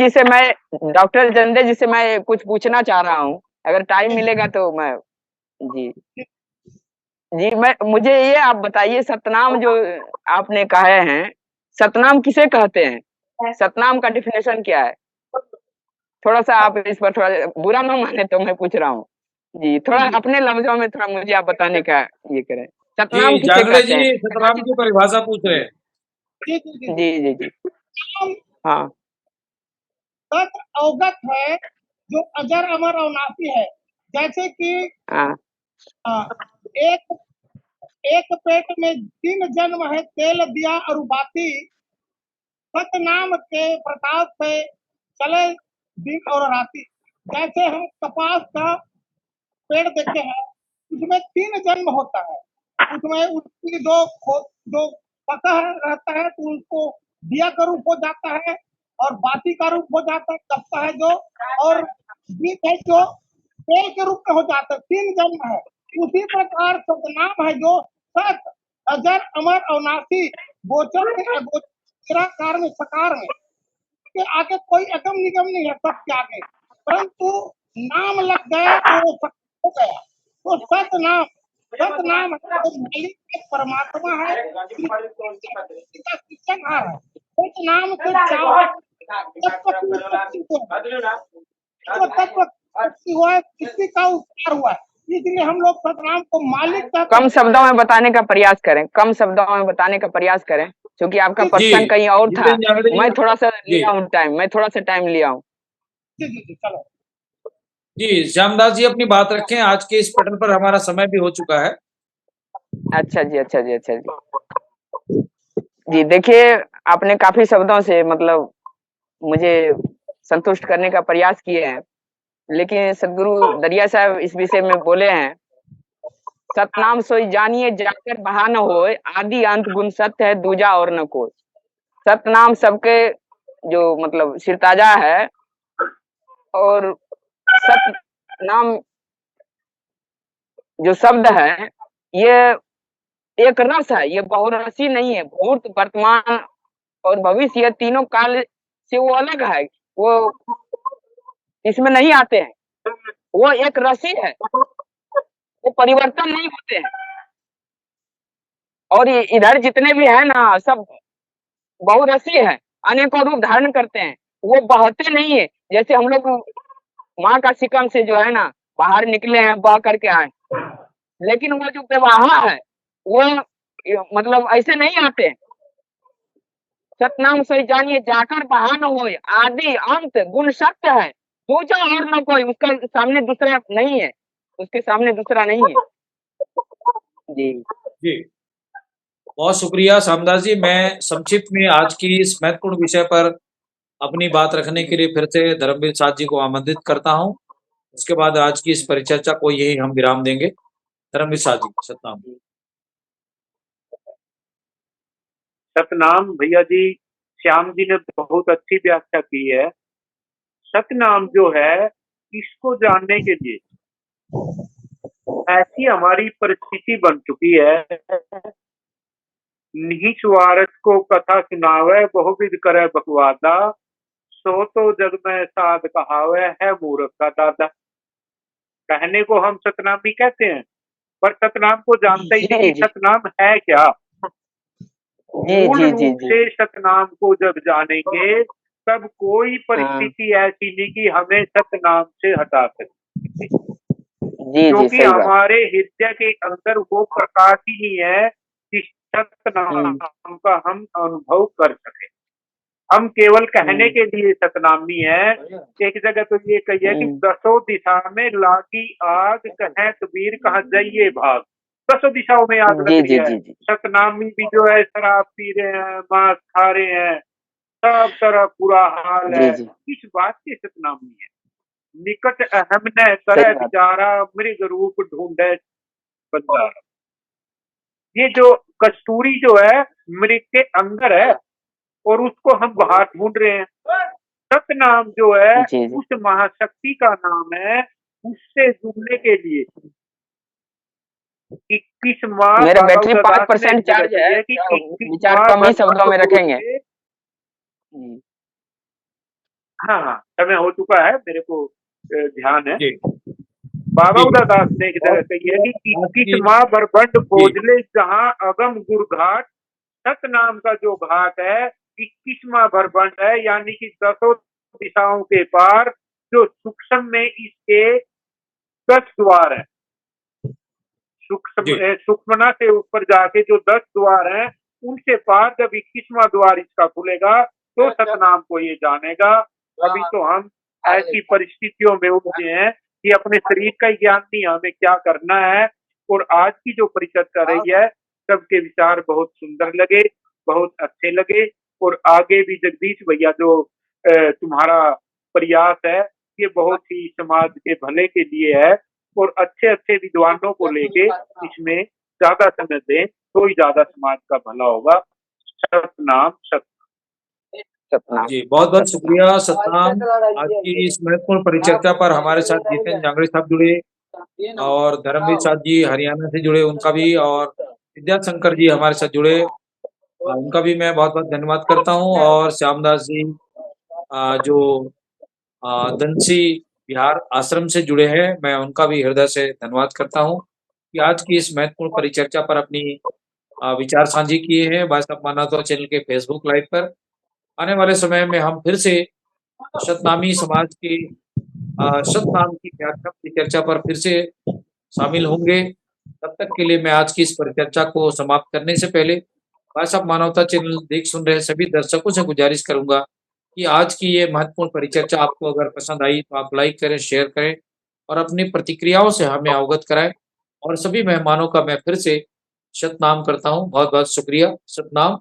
जी से मैं कुछ पूछना चाह रहा हूँ, अगर टाइम मिलेगा तो मैं जी जी मुझे ये आप बताइए, सतनाम जो आपने कहे हैं, सतनाम किसे कहते हैं? सतनाम का डिफिनेशन क्या है? थोड़ा सा आप इस पर थोड़ा बुरा ना माने तो मैं पूछ रहा हूँ जी, थोड़ा अपने लफ्जों में थोड़ा मुझे आप बताने का ये करें, सतनाम किसे कहते हैं? सतनाम की परिभाषा पूछ रहे हैं। जी जी जी हाँ। तत् अवगत है जो अजर अमर अविनाशी है। जैसे कि एक पेट में 3 जन्म है, तेल दिया और बाती, सतनाम के प्रताप से चले दिन और राती। जैसे हम कपास का पेड़ देखते हैं, उसमें 3 जन्म होता है, उसमें उसकी जो सतह रहता है तो उसको दिया का रूप हो जाता है और बाती का रूप हो जाता है, कपता है जो, और बीज है जो तेल के रूप में हो जाता है। 3 जन्म है। उसी प्रकार सतनाम है जो सत, अजर, अमर, अविनाशी, गोचर में अगोचर, निराकार में सकार में, के आगे कोई अगम निगम नहीं है सबके आगे, परंतु नाम लग गया तो वो सत्य हो गया। तो सतनाम मालिक परमात्मा है, सृजनहार है। सतनाम से उत्पत्ति हुआ है, सृष्टि का उपकार हुआ है। इसलिए हम लोग सतनाम को मालिक का कम शब्दों में बताने का प्रयास करें, कम शब्दों में बताने का प्रयास करें, क्योंकि आपका पर्सन कहीं और था, मैं थोड़ा सा लिया हूँ टाइम, मैं थोड़ा सा टाइम लिया हूँ। चलो जी श्यामदास जी अपनी बात रखें, आज के इस पटल पर हमारा समय भी हो चुका है। अच्छा जी, अच्छा जी, अच्छा जी। जी देखिए, आपने काफी शब्दों से मतलब मुझे संतुष्ट करने का प्रयास किए हैं, लेकिन सदगुरु दरिया साहब इस विषय में बोले हैं, सतनाम सोई जानिए जाकर बहा न होए, आदि अंत गुण सत्य है दूजा और न कोई। सतनाम सबके जो मतलब सिरताजा है, और सतनाम जो शब्द है ये एक रस है, ये बहुरसी नहीं है। भूत, वर्तमान और भविष्य, ये तीनों काल से वो अलग है, वो इसमें नहीं आते हैं, वो एक रसी है, वो परिवर्तन नहीं होते हैं। और इधर जितने भी है ना, सब बहुरसी है, अनेकों रूप धारण करते हैं, वो बहते नहीं है। जैसे हम लोग माँ का सिकम से जो है ना बाहर निकले हैं, बह करके आए, लेकिन वो जो प्रवाह है वो मतलब ऐसे नहीं आते। सतनाम सोई जानिए जाकर बहा न होए, आदि अंत गुण सत्य है दूजा और न कोई, उसका सामने दूसरा नहीं है, उसके सामने दूसरा नहीं है। जी जी बहुत शुक्रिया श्यामदास जी। मैं संक्षिप्त में आज की इस महत्वपूर्ण विषय पर अपनी बात रखने के लिए फिर से धर्मवीर साथ जी को आमंत्रित करता हूं। उसके बाद आज की इस परिचर्चा को यही हम विराम देंगे। धर्मवीर साथ जी, सतनाम। सतनाम भैया जी, श्याम जी ने बहुत अच्छी व्याख्या की है। सतनाम जो है, इसको जानने के लिए ऐसी हमारी परिस्थिति बन चुकी है, नीच वारस को कथा सुनावे बहुविध करे बकवादा, सो तो जग में साध कहावे है मूर्ख का दादा। कहने को हम सतनामी कहते हैं, पर सतनाम को जानते ही नहीं कि सतनाम है क्या। मूल रूप से सतनाम को जब जानेंगे तब कोई परिस्थिति ऐसी नहीं कि हमें सतनाम से हटा सके, क्योंकि हमारे हृदय के अंदर वो प्रकाश ही नहीं है कि सतनाम का हम अनुभव कर सके। हम केवल कहने के लिए सतनामी है। एक जगह तो ये कहिए कि दसों दिशा में लागी आग, कहे कबीर कहाँ जाइए भाग। दसों दिशाओं में आग लग रही है। सतनामी भी जो है शराब पी रहे हैं, मांस खा रहे हैं, सब तरह बुरा हाल है। किस बात के सतनामी है? निकट अहम ने तरह बिचारा, मृग रूप ढूंढे बंजारा। ये जो कस्तूरी जो है मृग के अंदर है और उसको हम बाहर ढूंढ रहे हैं। सतनाम जो है उस महाशक्ति का नाम है। उससे जुड़ने के लिए 21 माह मेरा बैटरी 5% चार्ज है कि विचार कम ही शब्दों में रखेंगे। हाँ, समय हो चुका है, मेरे को ध्यान है। बाबा उदास ने एक जगह कही है कि 21 माह बरबंड खोजले जहाँ अगम गुरघाट। सतनाम का जो घाट है 21वां भरबंड है, यानी कि 10 दिशाओं के पार जो सूक्ष्म में इसके 10 द्वार है। सूक्ष्मना से ऊपर जाके जो 10 द्वार हैं, उनसे पार जब 21वां द्वार इसका खुलेगा तो सतनाम को ये जानेगा। अभी तो हम ऐसी परिस्थितियों में उलझे हैं कि अपने शरीर का ज्ञान नहीं, हमें क्या करना है। और आज की जो परिचर्चा रही है, सबके विचार बहुत सुंदर लगे, बहुत अच्छे लगे। और आगे भी जगदीश भैया जो तुम्हारा प्रयास है, ये बहुत ही समाज के भले के लिए है। और अच्छे अच्छे विद्वानों को लेके इसमें ज्यादा समय दें तो ही ज्यादा समाज का भला होगा। सतनाम सतनाम। जी, बहुत बहुत शुक्रिया सतनाम। आज की इस महत्वपूर्ण परिचर्चा पर हमारे साथ जितेंद्र जांगड़े साहब जुड़े और धर्मवीर साहब जी हरियाणा से जुड़े, उनका भी, और विद्याशंकर जी हमारे साथ जुड़े, उनका भी मैं बहुत बहुत धन्यवाद करता हूँ। और श्यामदास जी जो दंसी बिहार आश्रम से जुड़े हैं, मैं उनका भी हृदय से धन्यवाद करता हूँ कि आज की इस महत्वपूर्ण परिचर्चा पर अपनी विचार साझी किए हैं भाई साहब मानवता चैनल के फेसबुक लाइव पर। आने वाले समय में हम फिर से सतनामी समाज की सतनाम की व्याख्या परिचर्चा पर फिर से शामिल होंगे। तब तक के लिए मैं आज की इस परिचर्चा को समाप्त करने से पहले भाई साहब मानवता चैनल देख सुन रहे सभी दर्शकों से गुजारिश करूंगा कि आज की ये महत्वपूर्ण परिचर्चा आपको अगर पसंद आई तो आप लाइक करें, शेयर करें और अपनी प्रतिक्रियाओं से हमें अवगत कराएं। और सभी मेहमानों का मैं फिर से सतनाम करता हूं। बहुत बहुत शुक्रिया। सतनाम।